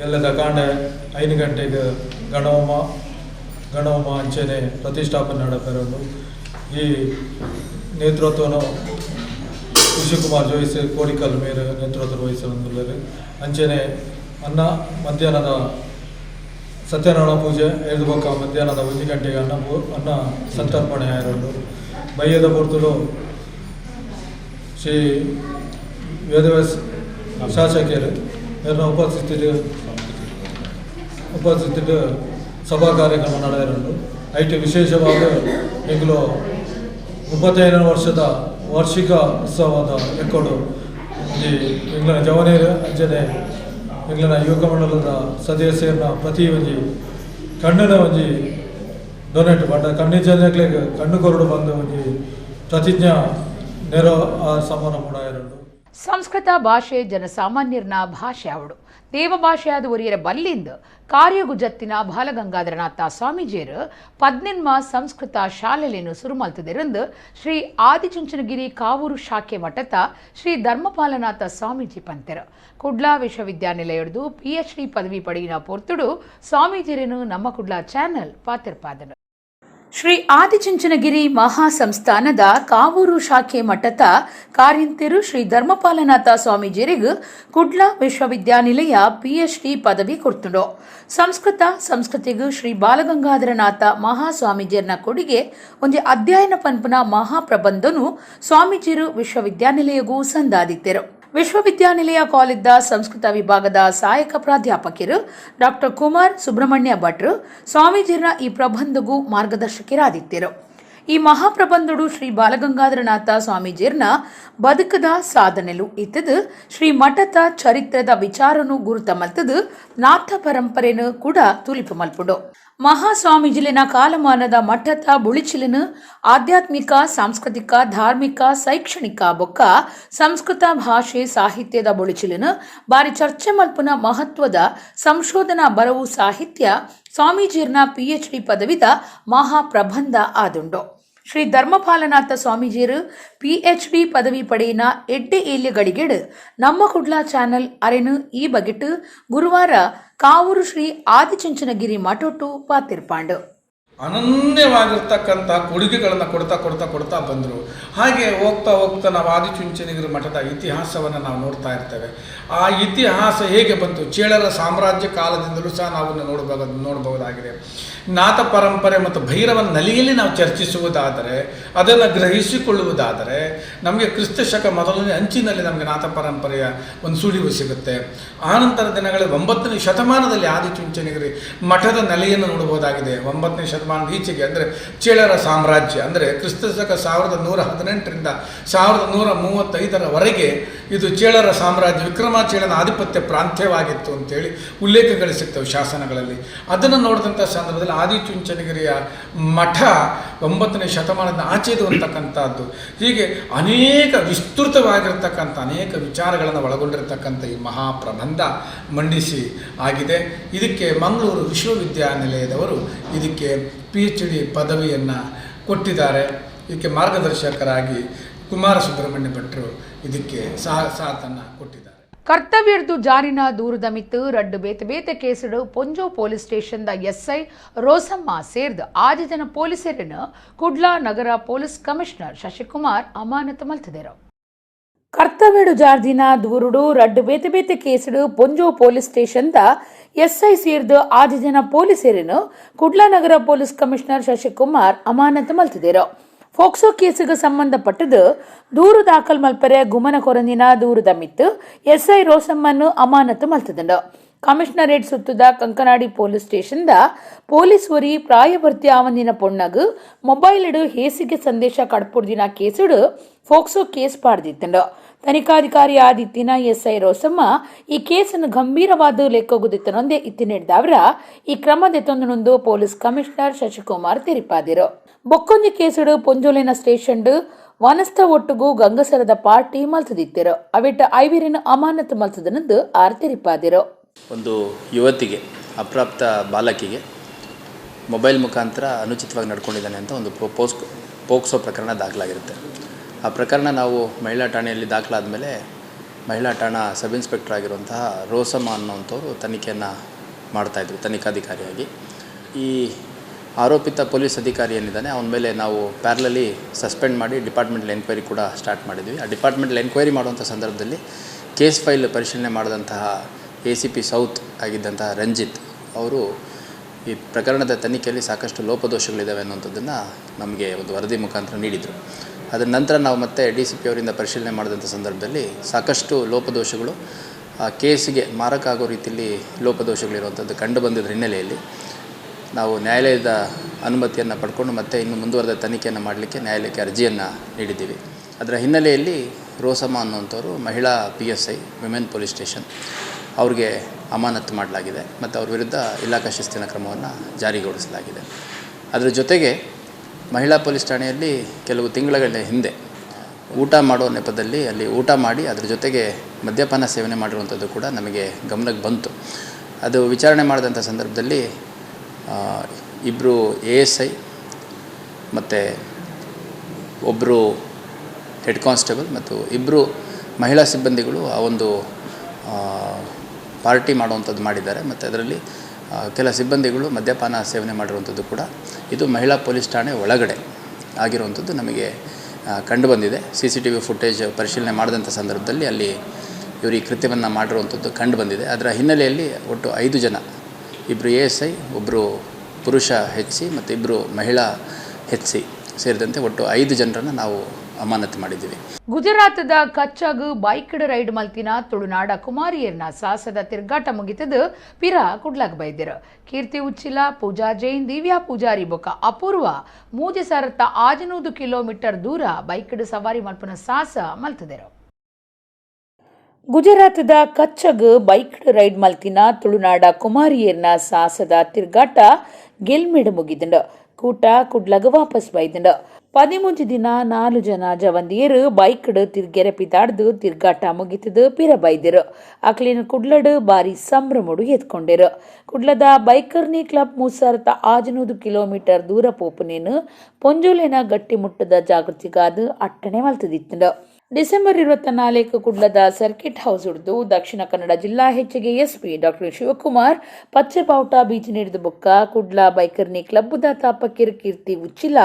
ಎಲ್ಲದ ಕಾಂಡೆ 5 ಗಂಟೆಗೆ ಗಣಹೋಮ ಅಂಚೆನೆ ಪ್ರತಿಷ್ಠಾಪನೆ ನಡಪೆರಡು. ಈ ನೇತೃತ್ವವನ್ನು ಕೃಷಿಕುಮಾರ್ ಜೋಯಿಸ್ ಕೋಡಿಕಲ್ ಮೇರೆ ನೇತೃತ್ವ ವಹಿಸಿದ್ದಾರೆ. ಅಂಚೆನೆ ಮಧ್ಯಾಹ್ನದ ಸತ್ಯನಾರಾಯಣ ಪೂಜೆ 5 ಬೊಕ್ಕ ಮಧ್ಯಾಹ್ನದ 1 ಗಂಟೆಗೆ ಅನ್ನ ಸಂತರ್ಪಣೆ ಆಯಿರೋದು. ಬಯ್ಯದ ಪೊರ್ತುಲು ಶ್ರೀ ವೇದವ್ಯಾಸ್ ಶಾಸಕರು ಉಪಸ್ಥಿತಿ ಸಭಾ ಕಾರ್ಯಕ್ರಮ ನಡೆದಿರೋದು. ಐಟಿ ವಿಶೇಷವಾದ ಈಗಲೂ 35ನೇ ವರ್ಷದ ವಾರ್ಷಿಕ ಉತ್ಸವದ ಎಕ್ಕೋಡು ಈ ಇಂಗ್ಲನ ಜವನೇರು ಅಂಜನೆ ಇಂಗ್ಲನ ಯುವಕ ಮಂಡಲದ ಸದಸ್ಯರನ್ನ ಪ್ರತಿ ಒಂಜಿ ಕಣ್ಣಿನ ಒಂಜಿ ಡೊನೇಟ್ ಬಟ್ ಕಣ್ಣಿ ಜನಗಳಿಗೆ ಕಣ್ಣು ಕೊರಡು ಬಂದು ಒಂಜಿ ಪ್ರತಿಜ್ಞಾ ನೆರವು ಆ ಸಮಾರಂಭ ಇರೋದು. ಸಂಸ್ಕೃತ ಭಾಷೆ ಜನಸಾಮಾನ್ಯರನ ಭಾಷೆ ಅವಡು ದೇವ ಭಾಷೆಯಾದ ಒರಿಯರ ಬಲ್ಲಿಂದ ಕಾರ್ಯಗುಜತ್ತಿನ ಬಾಲಗಂಗಾಧರನಾಥ ಸ್ವಾಮೀಜಿಯರು 18ಮ ಸಂಸ್ಕೃತ ಶಾಲೆಯನ್ನು ಸುರುಮಲ್ತದಿರಂದು ಶ್ರೀ ಆದಿಚುಂಚನಗಿರಿ ಕಾವೂರು ಶಾಖೆ ಮಠದ ಶ್ರೀ ಧರ್ಮಪಾಲನಾಥ ಸ್ವಾಮೀಜಿ ಪಂತೆರು ಕುಡ್ಲಾ ವಿಶ್ವವಿದ್ಯಾನಿಲಯದ್ದು PhD ಪದವಿ ಪಡೆಯಿನ ಪೊರ್ತುಡು ಸ್ವಾಮೀಜಿಯರನ್ನು ನಮ್ಮ ಕುಡ್ಲಾ ಚಾನೆಲ್ ಪಾತಿರ್ಪಾದನು. ಶ್ರೀ ಆದಿಚುಂಚನಗಿರಿ ಮಹಾಸಂಸ್ಥಾನದ ಕಾವೂರು ಶಾಖೆ ಮಠದ ಕಾರ್ಯಂತಿರು ಶ್ರೀ ಧರ್ಮಪಾಲನಾಥ ಸ್ವಾಮೀಜಿಯರಿಗೂ ಕುಡ್ಲಾ ವಿಶ್ವವಿದ್ಯಾನಿಲಯ PhD ಪದವಿ ಕೊಡ್ತುಂಡು. ಸಂಸ್ಕೃತಿಗೂ ಶ್ರೀ ಬಾಲಗಂಗಾಧರನಾಥ ಮಹಾಸ್ವಾಮೀಜಿಯರ್ನ ಕೊಡುಗೆ ಒಂದು ಅಧ್ಯಯನ ಪಂಪನ ಮಹಾಪ್ರಬಂಧನು ಸ್ವಾಮೀಜಿಯರು ವಿಶ್ವವಿದ್ಯಾನಿಲಯಗೂ ಸಂದಾದಿತ್ತರು. ವಿಶ್ವವಿದ್ಯಾನಿಲಯ ಕಾಲೇಜ್ದ ಸಂಸ್ಕೃತ ವಿಭಾಗದ ಸಹಾಯಕ ಪ್ರಾಧ್ಯಾಪಕರು ಡಾಕ್ಟರ್ ಕುಮಾರ್ ಸುಬ್ರಹ್ಮಣ್ಯ ಭಟ್ರು ಸ್ವಾಮೀಜಿಯರ ಈ ಪ್ರಬಂಧಗೂ ಮಾರ್ಗದರ್ಶಕರಾದಿತ್ತರು. ಈ ಮಹಾಪ್ರಬಂಧುಡು ಶ್ರೀ ಬಾಲಗಂಗಾಧರನಾಥ ಸ್ವಾಮೀಜಿಯರ್ನ ಬದುಕದ ಸಾಧನೆಲು ಇತ್ತದು ಶ್ರೀ ಮಠದ ಚರಿತ್ರದ ವಿಚಾರನು ಗುರುತ ಮಲ್ತದು ನಾಥ ಪರಂಪರೆನು ಕೂಡ ತುಲಿಪು ಮಲ್ಪುಡು. ಮಹಾಸ್ವಾಮೀಜಿಲಿನ ಕಾಲಮಾನದ ಮಠದ ಬುಳಿಚಿಲಿನ ಆಧ್ಯಾತ್ಮಿಕ, ಸಾಂಸ್ಕೃತಿಕ, ಧಾರ್ಮಿಕ, ಶೈಕ್ಷಣಿಕ ಬೊಕ್ಕ ಸಂಸ್ಕೃತ ಭಾಷೆ ಸಾಹಿತ್ಯದ ಬುಳಿಚಿಲಿನ ಬಾರಿ ಚರ್ಚೆ ಮಲ್ಪುನ ಮಹತ್ವದ ಸಂಶೋಧನಾ ಬರವು ಸಾಹಿತ್ಯ ಸ್ವಾಮೀಜಿಯರ್ನ PhD ಪದವಿದ ಮಹಾಪ್ರಬಂಧ ಆದುಂಡು. ಶ್ರೀ ಧರ್ಮಪಾಲನಾಥ ಸ್ವಾಮೀಜಿಯರು PhD ಪದವಿ ಪಡೆಯಿನ 8 ಏಲ್ಯಗಳಿಗೆಡು ನಮ್ಮ ಕುಡ್ಲ ಚಾನಲ್ ಅರೆನು ಈ ಬಗೆಟ್ ಗುರುವಾರ ಕಾವೂರು ಶ್ರೀ ಆದಿಚುಂಚನಗಿರಿ ಮಠೊಟ್ಟು ಪಾತಿರ್ಪಾಂಡು ಅನನ್ಯವಾಗಿರ್ತಕ್ಕಂಥ ಕೊಡುಗೆಗಳನ್ನು ಕೊಡ್ತಾ ಬಂದರು. ಹಾಗೆ ಹೋಗ್ತಾ ನಾವು ಆದಿಚುಂಚನಗಿರಿ ಮಠದ ಇತಿಹಾಸವನ್ನು ನಾವು ನೋಡ್ತಾ ಇರ್ತೇವೆ. ಆ ಇತಿಹಾಸ ಹೇಗೆ ಬಂತು, ಚೇಳರ ಸಾಮ್ರಾಜ್ಯ ಕಾಲದಿಂದಲೂ ಸಹ ನಾವು ನೋಡಬಹುದಾಗಿದೆ. ನಾಥ ಪರಂಪರೆ ಮತ್ತು ಭೈರವನ ನೆಲೆಯಲ್ಲಿ ನಾವು ಚರ್ಚಿಸುವುದಾದರೆ, ಅದನ್ನು ಗ್ರಹಿಸಿಕೊಳ್ಳುವುದಾದರೆ ನಮಗೆ ಕ್ರಿಸ್ತ ಶಕ ಮೊದಲನೇ ಅಂಚಿನಲ್ಲಿ ನಮಗೆ ನಾಥ ಪರಂಪರೆಯ ಒಂದು ಸುಳಿವು ಸಿಗುತ್ತೆ. ಆನಂತರ ದಿನಗಳ 9ನೇ ಶತಮಾನದಲ್ಲಿ ಆದಿಚುಂಚನಗಿರಿ ಮಠದ ನೆಲೆಯನ್ನು ನೋಡಬಹುದಾಗಿದೆ. 9ನೇ ಶತಮಾನದ ಈಚೆಗೆ ಅಂದರೆ ಚೇಳರ ಸಾಮ್ರಾಜ್ಯ ಅಂದರೆ ಕ್ರಿಸ್ತ ಶಕ 1118ರಿಂದ 1135ರವರೆಗೆ ಇದು ಚೇಳರ ಸಾಮ್ರಾಜ್ಯ, ವಿಕ್ರಮಾಚೇಳನ ಆಧಿಪತ್ಯ ಪ್ರಾಂತ್ಯವಾಗಿತ್ತು ಅಂತೇಳಿ ಉಲ್ಲೇಖಗಳು ಸಿಗ್ತವೆ ಶಾಸನಗಳಲ್ಲಿ. ಅದನ್ನು ನೋಡಿದಂಥ ಸಂದರ್ಭದಲ್ಲಿ ಆದಿಚುಂಚನಗಿರಿಯ ಮಠ 9ನೇ ಶತಮಾನದ ಆಚೆದು ಅಂತಕ್ಕಂಥದ್ದು. ಹೀಗೆ ಅನೇಕ ವಿಸ್ತೃತವಾಗಿರ್ತಕ್ಕಂಥ ಅನೇಕ ವಿಚಾರಗಳನ್ನು ಒಳಗೊಂಡಿರತಕ್ಕಂಥ ಈ ಮಹಾಪ್ರಬಂಧ ಮಂಡಿಸಿ ಆಗಿದೆ. ಇದಕ್ಕೆ ಮಂಗಳೂರು ವಿಶ್ವವಿದ್ಯಾನಿಲಯದವರು ಇದಕ್ಕೆ PhD ಪದವಿಯನ್ನು ಕೊಟ್ಟಿದ್ದಾರೆ. ಇದಕ್ಕೆ ಮಾರ್ಗದರ್ಶಕರಾಗಿ ಕುಮಾರ ಸುಬ್ರಹ್ಮಣ್ಯ ಭಟ್ರು ಇದಕ್ಕೆ ಸಾಥನ್ನು ಕೊಟ್ಟಿದ್ದಾರೆ. ಕರ್ತವ್ಯರ್ದು ಜಾರಿನ ದೂರದ ಮಿತ್ತು ರಡ್ಡು ಬೇತೆ ಕೇಸುಡು ಪೊಂಜೋ ಪೊಲೀಸ್ ಸ್ಟೇಷನ್ದ SI ರೋಸಮ್ಮ ಸೇರ್ದು 6 ಜನ ಪೊಲೀಸರನ್ನು ಕುಡ್ಲಾ ನಗರ ಪೊಲೀಸ್ ಕಮಿಷನರ್ ಶಶಿಕುಮಾರ್ ಅಮಾನತು ಮಲ್ತಿದರು. ಕರ್ತವ್ಯಡು ಜಾರ್ದಿನ ದೂರುಡು ರಡ್ಡು ಬೇತೆ ಕೇಸುಡು ಪೊಂಜೋ ಪೊಲೀಸ್ ಸ್ಟೇಷನ್ದ SI ಸೇರ್ದು 6 ಜನ ಪೊಲೀಸರನ್ನು ಕುಡ್ಲಾ ನಗರ ಪೊಲೀಸ್ ಕಮಿಷನರ್ ಶಶಿಕುಮಾರ್ ಅಮಾನತು ಮಲ್ತಿದರು. ಫೋಕ್ಸೋ ಕೇಸಿಗೆ ಸಂಬಂಧಪಟ್ಟದು ದೂರು ದಾಖಲು ಮಲ್ಪರೆ ಗುಮನ ಕೊರಂದಿನ ದೂರದ ಮಿತ್ತು SI ರೋಸಮ್ಮನ್ನು ಅಮಾನತು ಮಲ್ತದಂಡು. ಕಮಿಷನರೇಟ್ ಸುತ್ತದ ಕಂಕನಾಡಿ ಪೊಲೀಸ್ ಸ್ಟೇಷನ್ದ ಪೊಲೀಸ್ ವರಿ ಪ್ರಾಯಭರ್ತಿ ಆವಂದಿನ ಪೊಣ್ಣಗು ಮೊಬೈಲ್ ಹೇಸಿಗೆ ಸಂದೇಶ ಕಡ್ಪುಡ್ದಿನ ಕೇಸುಡು ಫೋಕ್ಸೋ ಕೇಸ್ ಪಾಡ್ದಿತ್ತಂಡು. ತನಿಖಾಧಿಕಾರಿ ಆದಿತ್ತಿನ SI ರೋಸಮ್ಮ ಈ ಕೇಸನ್ನು ಗಂಭೀರವಾದ ಲೆಕ್ಕೋಗುದಿತ್ತನೊಂದೇ ಇತ್ತಿನಿಡ್ದವರ ಈ ಕ್ರಮದೆತ್ತೊಂದನೊಂದು ಪೊಲೀಸ್ ಕಮಿಷನರ್ ಶಶಿಕುಮಾರ್ ತೆರಿಪಾದಿರು. ಬೊಕ್ಕೊಂಜಿ ಕೇಸುಡು ಪೊಂಜೋಲಿನ ಸ್ಟೇಷನ್ಡು ವನಸ್ಥ ಒಟ್ಟುಗೂ ಗಂಗಸರದ ಪಾರ್ಟಿ ಮಲ್ತದಿತ್ತಿರು. ಅವಿಟ್ಟ ಐವಿರಿನ ಅಮಾನತು ಮಲ್ತದನಂದು ಆರ್ ತೆರಿಪಾದಿರು. ಒಂದು ಯುವತಿಗೆ, ಅಪ್ರಾಪ್ತ ಬಾಲಕಿಗೆ ಮೊಬೈಲ್ ಮುಖಾಂತರ ಅನುಚಿತವಾಗಿ ನಡ್ಕೊಂಡಿದ್ದಾನೆ ಅಂತ ಒಂದು ಪೋಕ್ಸೋ ಪ್ರಕರಣ ದಾಖಲಾಗಿರುತ್ತೆ. ಆ ಪ್ರಕರಣ ನಾವು ಮಹಿಳಾ ಠಾಣೆಯಲ್ಲಿ ದಾಖಲಾದ ಮೇಲೆ ಮಹಿಳಾ ಠಾಣಾ ಸಬ್ ಇನ್ಸ್ಪೆಕ್ಟರ್ ಆಗಿರುವಂತಹ ರೋಸಮ್ಮ ಅನ್ನೋಂಥವ್ರು ತನಿಖೆಯನ್ನು ಮಾಡ್ತಾಯಿದ್ರು ತನಿಖಾಧಿಕಾರಿಯಾಗಿ. ಈ ಆರೋಪಿತ ಪೊಲೀಸ್ ಅಧಿಕಾರಿ ಏನಿದ್ದಾನೆ ಅವನ ಮೇಲೆ ನಾವು ಪ್ಯಾರಲಲಿ ಸಸ್ಪೆಂಡ್ ಮಾಡಿ ಡಿಪಾರ್ಟ್ಮೆಂಟಲ್ ಎನ್ಕ್ವೈರಿ ಕೂಡ ಸ್ಟಾರ್ಟ್ ಮಾಡಿದ್ವಿ. ಆ ಡಿಪಾರ್ಟ್ಮೆಂಟಲ್ ಎನ್ಕ್ವೈರಿ ಮಾಡುವಂಥ ಸಂದರ್ಭದಲ್ಲಿ ಕೇಸ್ ಫೈಲ್ ಪರಿಶೀಲನೆ ಮಾಡಿದಂತಹ ACP ಸೌತ್ ಆಗಿದ್ದಂತಹ ರಂಜಿತ್ ಅವರು ಈ ಪ್ರಕರಣದ ತನಿಖೆಯಲ್ಲಿ ಸಾಕಷ್ಟು ಲೋಪದೋಷಗಳಿದ್ದಾವೆ ಅನ್ನುವಂಥದ್ದನ್ನು ನಮಗೆ ಒಂದು ವರದಿ ಮುಖಾಂತರ ನೀಡಿದರು. ಅದರ ನಂತರ ನಾವು ಮತ್ತೆ DCP ಅವರಿಂದ ಪರಿಶೀಲನೆ ಮಾಡಿದಂಥ ಸಂದರ್ಭದಲ್ಲಿ ಸಾಕಷ್ಟು ಲೋಪದೋಷಗಳು ಆ ಕೇಸಿಗೆ ಮಾರಕ ಆಗೋ ರೀತಿಯಲ್ಲಿ ಲೋಪದೋಷಗಳಿರುವಂಥದ್ದು ಕಂಡು ಬಂದಿದ್ದ ಹಿನ್ನೆಲೆಯಲ್ಲಿ ನಾವು ನ್ಯಾಯಾಲಯದ ಅನುಮತಿಯನ್ನು ಪಡ್ಕೊಂಡು ಮತ್ತೆ ಇನ್ನು ಮುಂದುವರೆದ ತನಿಖೆಯನ್ನು ಮಾಡಲಿಕ್ಕೆ ನ್ಯಾಯಾಲಯಕ್ಕೆ ಅರ್ಜಿಯನ್ನು ನೀಡಿದ್ದೀವಿ. ಅದರ ಹಿನ್ನೆಲೆಯಲ್ಲಿ ರೋಸಮ್ಮ ಅನ್ನುವಂಥವ್ರು ಮಹಿಳಾ PSI ವಿಮೆನ್ ಪೊಲೀಸ್ ಸ್ಟೇಷನ್ ಅವ್ರಿಗೆ ಅಮಾನತು ಮಾಡಲಾಗಿದೆ ಮತ್ತು ಅವ್ರ ವಿರುದ್ಧ ಇಲಾಖಾ ಶಿಸ್ತಿನ ಕ್ರಮವನ್ನು ಜಾರಿಗೊಳಿಸಲಾಗಿದೆ. ಅದರ ಜೊತೆಗೆ ಮಹಿಳಾ ಪೊಲೀಸ್ ಠಾಣೆಯಲ್ಲಿ ಕೆಲವು ತಿಂಗಳ ಹಿಂದೆ ಊಟ ಮಾಡೋ ನೆಪದಲ್ಲಿ ಅಲ್ಲಿ ಊಟ ಮಾಡಿ ಅದರ ಜೊತೆಗೆ ಮದ್ಯಪಾನ ಸೇವನೆ ಮಾಡಿರುವಂಥದ್ದು ಕೂಡ ನಮಗೆ ಗಮನಕ್ಕೆ ಬಂತು. ಅದು ವಿಚಾರಣೆ ಮಾಡಿದಂಥ ಸಂದರ್ಭದಲ್ಲಿ 2 ASI ಮತ್ತು ಒಬ್ಬರು ಹೆಡ್ ಕಾನ್ಸ್ಟೇಬಲ್ ಮತ್ತು 2 ಮಹಿಳಾ ಸಿಬ್ಬಂದಿಗಳು ಆ ಒಂದು ಪಾರ್ಟಿ ಮಾಡುವಂಥದ್ದು ಮಾಡಿದ್ದಾರೆ. ಮತ್ತು ಅದರಲ್ಲಿ ಕೆಲ ಸಿಬ್ಬಂದಿಗಳು ಮದ್ಯಪಾನ ಸೇವನೆ ಮಾಡಿರುವಂಥದ್ದು ಕೂಡ ಇದು ಮಹಿಳಾ ಪೊಲೀಸ್ ಠಾಣೆ ಒಳಗಡೆ ಆಗಿರುವಂಥದ್ದು ನಮಗೆ ಕಂಡುಬಂದಿದೆ. CCTV ಫುಟೇಜ್ ಪರಿಶೀಲನೆ ಮಾಡಿದಂಥ ಸಂದರ್ಭದಲ್ಲಿ ಅಲ್ಲಿ ಇವರು ಈ ಕೃತ್ಯವನ್ನು ಮಾಡಿರುವಂಥದ್ದು ಕಂಡುಬಂದಿದೆ. ಅದರ ಹಿನ್ನೆಲೆಯಲ್ಲಿ ಒಟ್ಟು 5 ಜನ, 2 ASI, ಒಬ್ಬರು ಪುರುಷ HC ಮತ್ತು 2 ಮಹಿಳಾ HC ಸೇರಿದಂತೆ ಒಟ್ಟು 5 ಜನರನ್ನು ನಾವು ಅಮಾನತು ಮಾಡಿದ್ದೀವಿ. ಗುಜರಾತದ ಕಚ್ಚಾಗು ಬೈಕ್ ರೈಡ್ ಮಲ್ತಿನ ತುಳುನಾಡ ಕುಮಾರಿಯರ್ನ ಸಾಹಸದ ತಿರ್ಗಾಟ ಮುಗಿತದು ಪಿರ ಕುಡ್ಲಾಗ ಬೈದ್ಯರು. ಕೀರ್ತಿ ಉಚ್ಚಿಲ, ಪೂಜಾ ಜೈನ್, ದಿವ್ಯಾ ಪೂಜಾರಿ ಬೊಕ ಅಪೂರ್ವ 3,500 ಕಿಲೋಮೀಟರ್ ದೂರ ಬೈಕ್ ಸವಾರಿ ಮಲ್ಪನ ಸಾಹಸ ಮಲ್ತದರು. ಗುಜರಾತದ ಕಚ್ಚಗ್ ಬೈಕ್ ರೈಡ್ ಮಲ್ತಿನ ತುಳುನಾಡ ಕುಮಾರಿಯರ್ನ ಸಾಹಸದ ತಿರ್ಗಾಟ ಗೆಲ್ಮೆಡು ಮುಗಿದಂಡು. ಕೂಟ ಕುಡ್ಲಗ ವಾಪಸ್ ಬೈದಂಡ 13 ದಿನ 4 ಜನ ಜವಂದಿಯರು ಬೈಕ್ಡ್ ತಿರ್ಗೆರೆ ಪಿದಾಡ್ದು ತಿರ್ಗಾಟ ಮುಗಿತದ ಪಿರ ಬೈದಿರು ಅಕ್ಲಿನ ಕುಡ್ಲಡ್ ಬಾರಿ ಸಂಭ್ರಮಡು ಎತ್ಕೊಂಡಿರು ಕುಡ್ಲದ ಬೈಕರ್ನಿ ಕ್ಲಬ್ ಮೂಸರ್ತ 500 ಕಿಲೋಮೀಟರ್ ದೂರ ಪೋಪನೇನು ಪೊಂಜೋಲೆನ ಗಟ್ಟಿ ಮುಟ್ಟದ ಜಾಗೃತಿಗಾದ ಅಟ್ಟಣೆ ಮಲ್ತದಿತ್ತಂಡ ಡಿಸೆಂಬರ್ 24 ಕುಡ್ಲದ ಸರ್ಕಿಟ್ ಹೌಸ್ ಹಿಡಿದು ದಕ್ಷಿಣ ಕನ್ನಡ ಜಿಲ್ಲಾ ಹೆಚ್ಚಿಗೆ ಎಸ್ಪಿ ಡಾಕ್ಟರ್ ಶಿವಕುಮಾರ್ ಪಚ್ಚೆ ಬಾವುಟ ಬೀಚ್ ನೀಡಿದ ಬುಕ್ಕ ಕುಡ್ಲ ಬೈಕರ್ನಿ ಕ್ಲಬ್ಬದ ತಾಪಕಿರ್ ಕೀರ್ತಿ ಉಚ್ಚಿಲ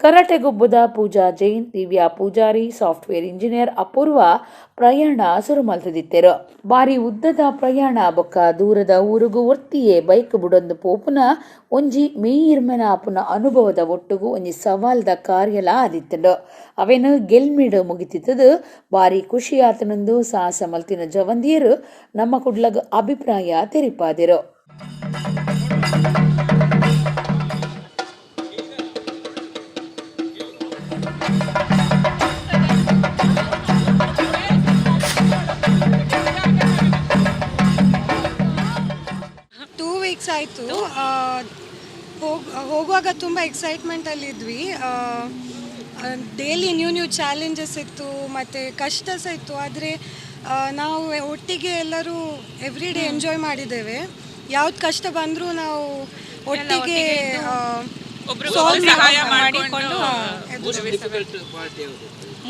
ಕರಾಟೆ ಗೊಬ್ಬದ ಪೂಜಾ ಜೈನ್ ದಿವ್ಯಾ ಪೂಜಾರಿ ಸಾಫ್ಟ್ವೇರ್ ಇಂಜಿನಿಯರ್ ಅಪೂರ್ವ ಪ್ರಯಾಣ ಸುರುಮಲ್ತದಿತ್ತೇರು ಬಾರಿ ಉದ್ದದ ಪ್ರಯಾಣ ಬೊಕ್ಕ ದೂರದ ಊರಿಗೂ ಒರ್ತಿಯೇ ಬೈಕ್ ಬುಡೊಂದು ಪೋಪುನ ಒಂಜಿ ಮೇಯಿರ್ಮೆನ ಆಪುನ ಅನುಭವದ ಒಟ್ಟುಗೂ ಒಂಜಿ ಸವಾಲ್ದ ಕಾರ್ಯಲ ಆದಿತ್ತಂಡು ಅವೇನು ಗೆಲ್ಮಿಡು ಮುಗಿತಿತ್ತದು ಬಾರಿ ಖುಷಿ ಆತನೊಂದು ಸಾಹಸ ಮಲ್ತಿನ ಜವಂದಿಯರು ನಮ್ಮ ಕುಡ್ಲಗ ಅಭಿಪ್ರಾಯ ತೆರಿಪಾದಿರು. ಆಯಿತು. ಹೋಗುವಾಗ ತುಂಬ ಎಕ್ಸೈಟ್ಮೆಂಟಲ್ಲಿದ್ವಿ. ಡೈಲಿ ನ್ಯೂ ಚಾಲೆಂಜಸ್ ಇತ್ತು ಮತ್ತು ಕಷ್ಟ ಸಹ ಇತ್ತು. ಆದರೆ ನಾವು ಒಟ್ಟಿಗೆ ಎಲ್ಲರೂ ಎವ್ರಿ ಡೇ ಎಂಜಾಯ್ ಮಾಡಿದ್ದೇವೆ. ಯಾವ್ದು ಕಷ್ಟ ಬಂದರೂ ನಾವು ಒಟ್ಟಿಗೆ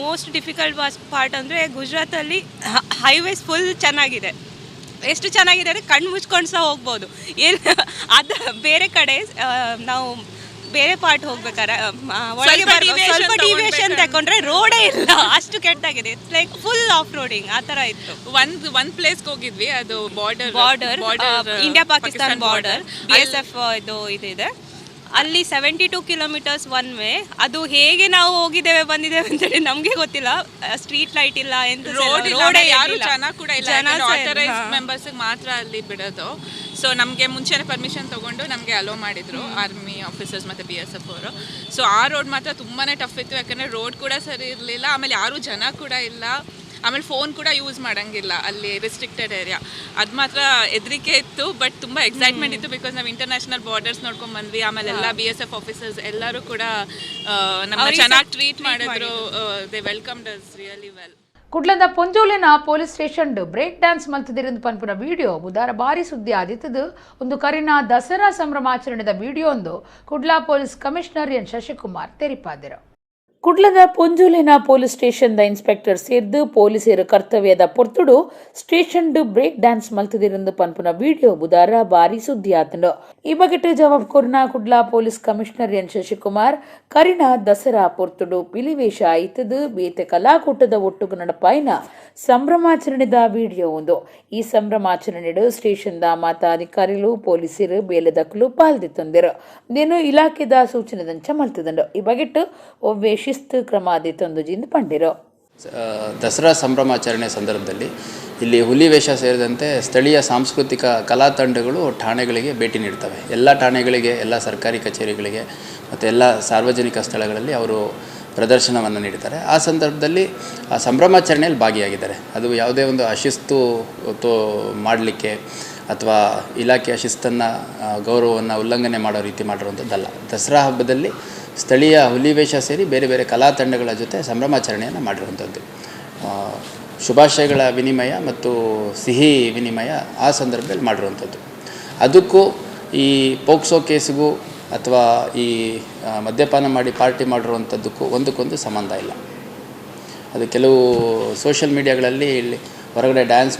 ಮೋಸ್ಟ್ ಡಿಫಿಕಲ್ಟ್ ಪಾರ್ಟ್ ಅಂದರೆ ಗುಜರಾತಲ್ಲಿ ಹೈವೇಸ್ ಫುಲ್ ಚೆನ್ನಾಗಿದೆ. ಎಷ್ಟು ಚೆನ್ನಾಗಿದೆ ಅಂದರೆ ಕಣ್ಣು ಮುಚ್ಕೊಂಡು ಸಹ ಹೋಗ್ಬೋದು. ಏನು ಅದು ಬೇರೆ ಕಡೆ ನಾವು ಬೇರೆ ಪಾರ್ಟ್ ಹೋಗ್ಬೇಕಾರೆ ಸ್ವಲ್ಪ ಡಿವಿಯೇಷನ್ ತಗೊಂಡ್ರೆ ರೋಡೇ ಇಲ್ಲ, ಅಷ್ಟು ಕೆಟ್ಟಾಗಿದೆ. It's like full off roading ಆ ಥರ ಇತ್ತು. ಒಂದು ಪ್ಲೇಸ್ಗೆ ಹೋಗಿದ್ವಿ, ಅದು border India Pakistan border BSF ಇದಿದೆ. ಅಲ್ಲಿ 72 ಕಿಲೋಮೀಟರ್ಸ್ ಒನ್ ವೇ. ಅದು ಹೇಗೆ ನಾವು ಹೋಗಿದ್ದೇವೆ ಬಂದಿದ್ದೇವೆ ಅಂತೇಳಿ ನಮಗೆ ಗೊತ್ತಿಲ್ಲ. ಸ್ಟ್ರೀಟ್ ಲೈಟ್ ಇಲ್ಲ, ಎಂತ ರೋಡ್ ಯಾರು ಜನ ಕೂಡ ಇಲ್ಲ. ಆಥರೈಸ್ ಮೆಂಬರ್ಸ್ ಮಾತ್ರ ಅಲ್ಲಿ ಬಿಡೋದು. ಸೊ ನಮಗೆ ಮುಂಚೆನೇ ಪರ್ಮಿಷನ್ ತಗೊಂಡು ನಮಗೆ ಅಲೋ ಮಾಡಿದ್ರು ಆರ್ಮಿ ಆಫೀಸರ್ಸ್ ಮತ್ತು BSF ಅವರು. ಸೊ ಆ ರೋಡ್ ಮಾತ್ರ ತುಂಬಾ ಟಫ್ ಇತ್ತು, ಯಾಕಂದರೆ ರೋಡ್ ಕೂಡ ಸರಿ ಇರಲಿಲ್ಲ. ಆಮೇಲೆ ಯಾರೂ ಜನ ಕೂಡ ಇಲ್ಲ. ಆಮೇಲೆ ಫೋನ್ ಕೂಡ ಯೂಸ್ ಮಾಡೋಂಗಿಲ್ಲ, ಅಲ್ಲಿ ರಿಸ್ಟ್ರಿಕ್ಟೆಡ್ ಏರಿಯಾ. ಅದು ಮಾತ್ರ ಹೆದರಿಕೆ ಇತ್ತು, ಬಟ್ ತುಂಬ ಎಕ್ಸೈಟ್ಮೆಂಟ್ ಇತ್ತು. ಬಿಕಾಸ್ ನಾವು ಇಂಟರ್ನ್ಯಾಷನಲ್ ಬಾರ್ಡರ್ಸ್ ನೋಡ್ಕೊಂಡು ಬಂದ್ವಿ. ಆಮೇಲೆ ಎಲ್ಲ BSF ಆಫೀಸರ್ಸ್ ಎಲ್ಲರೂ ಕೂಡ ನಮ್ಮನ್ನ ಚೆನ್ನಾಗಿ ಟ್ರೀಟ್ ಮಾಡಿದ್ರು. They welcomed us really well. ಕುಡ್ಲದ ಪೊಂಜೋಲೆನ ಪೊಲೀಸ್ ಸ್ಟೇಷನ್ ಬ್ರೇಕ್ ಡ್ಯಾನ್ಸ್ ಮಲ್ತದಿರಂದು ಪನ್ಪುನ ವಿಡಿಯೋ ಬುಧವಾರ ಭಾರಿ ಸುದ್ದಿ ಆದಿತ್ತದು. ಒಂದು ಕರಿನ ದಸರಾ ಸಂಭ್ರಮಾಚರಣೆದ ವಿಡಿಯೋ ಒಂದು Kudla police commissioner N Shashikumar ತೆರಿಪಾದರು. ಕುಡ್ಲದ ಪೊಂಜೋಲೆನ ಪೊಲೀಸ್ ಸ್ಟೇಷನ್ದ ಇನ್ಸ್ಪೆಕ್ಟರ್ ಸೇರ್ದು ಪೊಲೀಸರ ಕರ್ತವ್ಯದ ಪೊರ್ತುಡು ಸ್ಟೇಷನ್ ಬ್ರೇಕ್ ಡ್ಯಾನ್ಸ್ ಮಲ್ತದಿರಂದು ಪನ್ಪುನ ವಿಡಿಯೋ ಬುಧವಾರ ಭಾರಿ ಸುದ್ದಿ ಆತಂಡು. ಈ ಬಗೆಟ್ ಜವಾಬ್ ಕೊರ್ನ Kudla police commissioner N Shashikumar ಕರಿನ ದಸರಾ ಪೊರ್ತುಡು ಪಿಲಿವೇಶ ಆಯ್ತದು ಬೇತೆ ಕಲಾಕೂಟದ ಒಟ್ಟುಗು ನಡಪಾಯಿನ ಸಂಭ್ರಮಾಚರಣೆದ ವಿಡಿಯೋ ಒಂದು. ಈ ಸಂಭ್ರಮಾಚರಣೆಡು ಸ್ಟೇಷನ್ದ ಮಾತಾಧಿಕಾರಿಗಳು ಪೊಲೀಸರು ಬೇಲೆದಕ್ಕಲು ಪಾಲ್ದಿತ್ತಂದಿರು. ಇದೇನು ಇಲಾಖೆದ ಸೂಚನೆದಂಚ ಮಲ್ತದಂಡು. ಈ ಬಗೆಟ್ ಒವ್ವೆ ಶಿಸ್ತು ಕ್ರಮ ಆದಿತ್ತೊಂದು ಪಂಡಿರು. ದಸರಾ ಸಂಭ್ರಮಾಚರಣೆ ಸಂದರ್ಭದಲ್ಲಿ ಇಲ್ಲಿ ಹುಲಿ ವೇಷ ಸೇರಿದಂತೆ ಸ್ಥಳೀಯ ಸಾಂಸ್ಕೃತಿಕ ಕಲಾ ತಂಡಗಳು ಠಾಣೆಗಳಿಗೆ ಭೇಟಿ ನೀಡ್ತವೆ. ಎಲ್ಲ ಠಾಣೆಗಳಿಗೆ, ಎಲ್ಲ ಸರ್ಕಾರಿ ಕಚೇರಿಗಳಿಗೆ ಮತ್ತು ಎಲ್ಲ ಸಾರ್ವಜನಿಕ ಸ್ಥಳಗಳಲ್ಲಿ ಅವರು ಪ್ರದರ್ಶನವನ್ನು ನೀಡ್ತಾರೆ. ಆ ಸಂದರ್ಭದಲ್ಲಿ ಆ ಸಂಭ್ರಮಾಚರಣೆಯಲ್ಲಿ ಭಾಗಿಯಾಗಿದ್ದಾರೆ. ಅದು ಯಾವುದೇ ಒಂದು ಅಶಿಸ್ತು ಮಾಡಲಿಕ್ಕೆ ಅಥವಾ ಇಲಾಖೆಯ ಶಿಸ್ತನ್ನು ಗೌರವವನ್ನು ಉಲ್ಲಂಘನೆ ಮಾಡೋ ರೀತಿ ಮಾಡಿರುವಂಥದ್ದಲ್ಲ. ದಸರಾ ಹಬ್ಬದಲ್ಲಿ ಸ್ಥಳೀಯ ಹುಲಿವೇಷ ಸೇರಿ ಬೇರೆ ಬೇರೆ ಕಲಾ ತಂಡಗಳ ಜೊತೆ ಸಂಭ್ರಮಾಚರಣೆಯನ್ನು ಮಾಡಿರುವಂಥದ್ದು. ಶುಭಾಶಯಗಳ ವಿನಿಮಯ ಮತ್ತು ಸಿಹಿ ವಿನಿಮಯ ಆ ಸಂದರ್ಭದಲ್ಲಿ ಮಾಡಿರುವಂಥದ್ದು. ಅದಕ್ಕೂ ಈ ಪೋಕ್ಸೋ ಕೇಸಿಗೂ ಅಥವಾ ಈ ಮದ್ಯಪಾನ ಮಾಡಿ ಪಾರ್ಟಿ ಮಾಡಿರುವಂಥದ್ದಕ್ಕೂ ಒಂದಕ್ಕೊಂದು ಸಂಬಂಧ ಇಲ್ಲ. ಅದು ಕೆಲವು ಸೋಷಿಯಲ್ ಮೀಡಿಯಾಗಳಲ್ಲಿ ಇಲ್ಲಿ ಹೊರಗಡೆ ಡ್ಯಾನ್ಸ್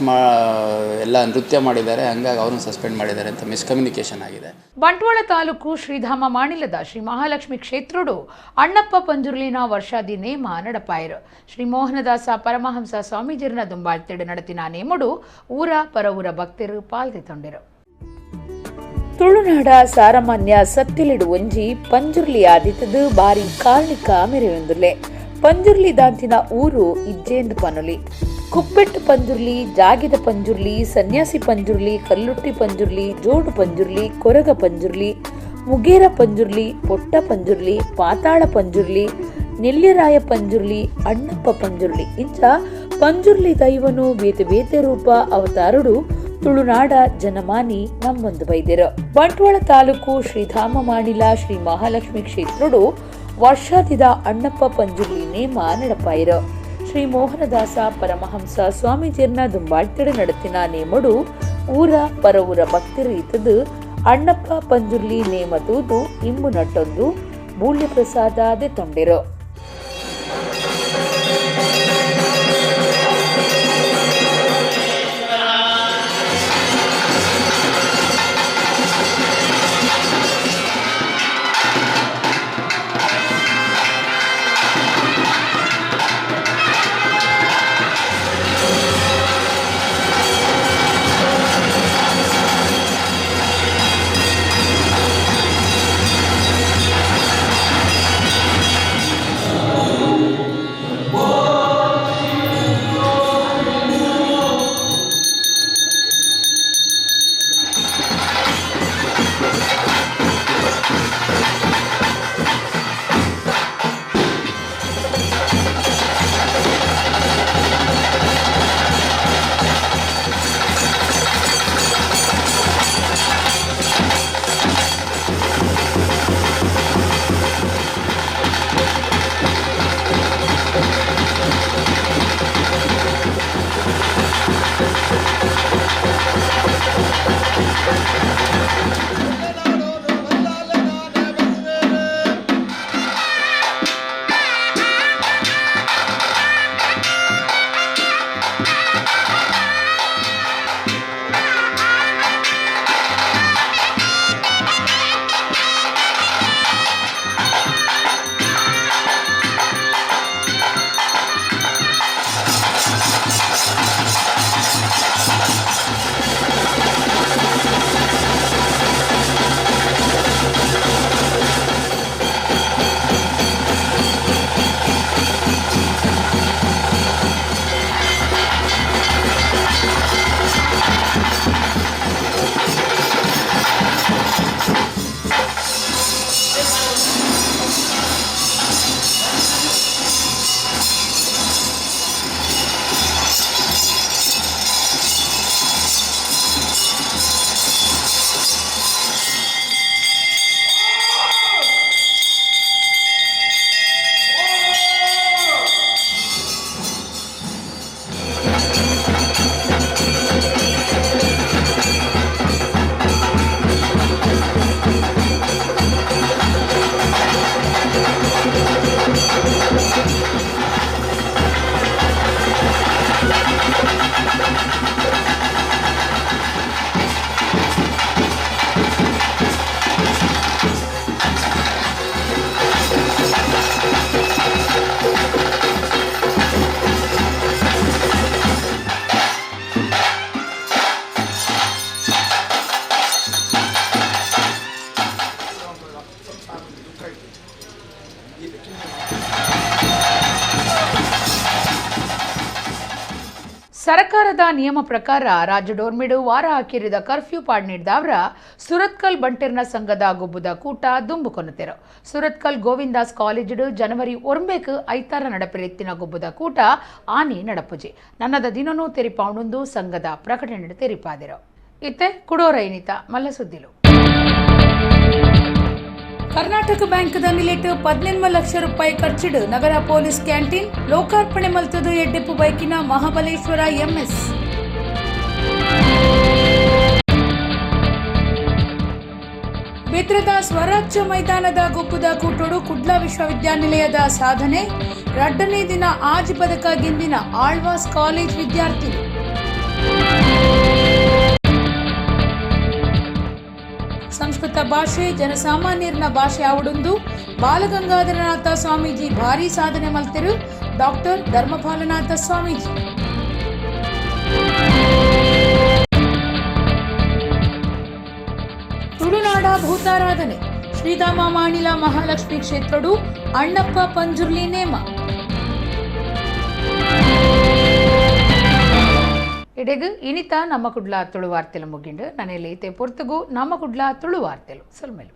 ಎಲ್ಲ ನೃತ್ಯ ಮಾಡಿದ್ದಾರೆ, ಹಂಗಾಗಿ ಅವ್ರನ್ನ ಸಸ್ಪೆಂಡ್ ಮಾಡಿದ್ದಾರೆ ಅಂತ ಮಿಸ್ಕಮ್ಯುನಿಕೇಷನ್ ಆಗಿದೆ. ಬಂಟ್ವಾಳ ತಾಲೂಕು ಶ್ರೀಧಾಮ ಮಾಣಿಲದ ಶ್ರೀ ಮಹಾಲಕ್ಷ್ಮಿ ಕ್ಷೇತ್ರುಡು ಅಣ್ಣಪ್ಪ ಪಂಜುರ್ಲಿನ ವರ್ಷಾದಿ ನೇಮ ನಡಪಾಯರು. ಶ್ರೀ ಮೋಹನದಾಸ ಪರಮಹಂಸ ಸ್ವಾಮೀಜಿರನ ದುಂಬಾಳ್ತೆಡು ನಡತಿನ ನೇಮಡು ಊರ ಪರವೂರ ಭಕ್ತರು ಪಾಲ್ಗೊಂಡಿರು. ತುಳುನಾಡ ಸಾರಮಾನ್ಯ ಸತ್ತಿಲಿಡು ಒಂಜಿ ಪಂಜುರ್ಲಿ ಆದಿತ್ತದು ಬಾರಿ ಕಾರ್ಣಿಕ ಮೆರೆಯೊಂದುಲೆ. ಪಂಜುರ್ಲಿ ದಾಂತಿನ ಊರು ಇಜ್ಜೇಂದು ಪನುಲಿ. ಕುಪ್ಪೆಟ್ಟು ಪಂಜುರ್ಲಿ, ಜಾಗಿದ ಪಂಜುರ್ಲಿ, ಸನ್ಯಾಸಿ ಪಂಜುರ್ಲಿ, ಕಲ್ಲುಟ್ಟಿ ಪಂಜುರ್ಲಿ, ಜೋಡು ಪಂಜುರ್ಲಿ, ಕೊರಗ ಪಂಜುರ್ಲಿ, ಮುಗೇರ ಪಂಜುರ್ಲಿ, ಪೊಟ್ಟ ಪಂಜುರ್ಲಿ, ಪಾತಾಳ ಪಂಜುರ್ಲಿ, ನೆಲ್ಯರಾಯ ಪಂಜುರ್ಲಿ, ಅಣ್ಣಪ್ಪ ಪಂಜುರ್ಲಿ ಇಂಚ ಪಂಜುರ್ಲಿ ದೈವನು ಬೇತೆ ಬೇತೆ ರೂಪ ಅವತಾರುಡು ತುಳುನಾಡ ಜನಮಾನಿ ನಮ್ಮೊಂದು ವೈದ್ಯರು ಬಂಟ್ವಾಳ ತಾಲೂಕು ಶ್ರೀಧಾಮ ಮಾಣಿಲ ಶ್ರೀ ಮಹಾಲಕ್ಷ್ಮಿ ಕ್ಷೇತ್ರಡು ವರ್ಷಾದಿದ ಅಣ್ಣಪ್ಪ ಪಂಜುರ್ಲಿ ನೇಮ ನಡಪಾಯಿರು ಶ್ರೀ ಮೋಹನದಾಸ ಪರಮಹಂಸ ಸ್ವಾಮೀಜಿಯರ್ನ ದುಂಬಾಳ್ತಡೆ ನಡತಿನ ನೇಮಡು ಊರ ಪರವೂರ ಭಕ್ತರು ಇತ್ತದು ಅಣ್ಣಪ್ಪ ಪಂಜುರ್ಲಿ ನೇಮ ತೂದು ಇಂಬು ನಟ್ಟೊಂದು ಮೂಲ್ಯ ಪ್ರಸಾದ ದೆ ತೊಂಡೆರು. ಸರ್ಕಾರದ ನಿಯಮ ಪ್ರಕಾರ ರಾಜ್ಯ ಡೋರ್ಮಿಡು ವಾರ ಹಾಕಿರಿದ ಕರ್ಫ್ಯೂ ಪಾಡ್ನಿಡ್ದವ್ರ ಸುರತ್ಕಲ್ ಬಂಟೆರ್ನ ಸಂಘದ ಗುಬ್ಬುದ ಕೂಟ ದುಂಬು ಕೊನ್ನುತ್ತೆರು. ಸುರತ್ಕಲ್ ಗೋವಿಂದಾಸ್ ಕಾಲೇಜು ಜನವರಿ 1 ಐತಾರ ನಡಪೆರೆತ್ತಿನ ಗುಬ್ಬುದ ಕೂಟ ಆನಿ ನಡಪುಜಿ ನನ್ನದ ದಿನನೂ ತೆರಿಪಾವಣೊಂದು ಸಂಘದ ಪ್ರಕಟಣೆ ತೆರಿಪಾದಿರು. ಇತ್ತೆ ಕುಡೋರೈನಿತ ಮಲ್ಲ ಸುದ್ದಿಲು. ಕರ್ನಾಟಕ ಬ್ಯಾಂಕ್ದ ಮಿಲೆಟ್ 18 ಲಕ್ಷ ರೂಪಾಯಿ ಖರ್ಚಿಡು ನಗರ ಪೊಲೀಸ್ ಕ್ಯಾಂಟೀನ್ ಲೋಕಾರ್ಪಣೆ ಮಲ್ತದು ಎಡ್ಡೆಪ್ಪು ಬೈಕಿನ ಮಹಾಬಲೇಶ್ವರ ಎಂಎಸ್. ಬಿದ್ರದ ಸ್ವರಾಜ್ಯ ಮೈದಾನದ ಗುಬ್ಬುದ ಕೂಟೋಡು ಕುಡ್ಲ ವಿಶ್ವವಿದ್ಯಾನಿಲಯದ ಸಾಧನೆ 2ನೇ ದಿನ ಆಜ್ ಪದಕ ಗೆಂದಿನ ಆಳ್ವಾಸ್ ಕಾಲೇಜ್ ವಿದ್ಯಾರ್ಥಿ. ಸಂಸ್ಕೃತ ಭಾಷೆ ಜನಸಾಮಾನ್ಯರನ ಭಾಷೆ ಆವಡೊಂದು ಬಾಲಗಂಗಾಧರನಾಥ ಸ್ವಾಮೀಜಿ ಭಾರೀ ಸಾಧನೆ ಮಲ್ತೆರು ಡಾಕ್ಟರ್ ಧರ್ಮಪಾಲನಾಥ ಸ್ವಾಮೀಜಿ. ತುಳುನಾಡ ಭೂತಾರಾಧನೆ ಶ್ರೀಧಾಮ ಮಾಣಿಲ ಮಹಾಲಕ್ಷ್ಮಿ ಕ್ಷೇತ್ರಡು ಅಣ್ಣಪ್ಪ ಪಂಜುರ್ಲಿ ನೇಮ. ಇಡೆಗು ಇನಿತ ನಮ್ಮ ಕುಡ್ಲ ತುಳು ವಾರ್ತೆಲು ಮುಗಿಂಡು ನನೆಯಲ್ಲಿ ಇತ್ತೆ ಪೊರ್ತುಗು ನಮ್ಮ ಕುಡ್ಲ ತುಳು ವಾರ್ತೆಲು ಸಲ್ಮೆಲು.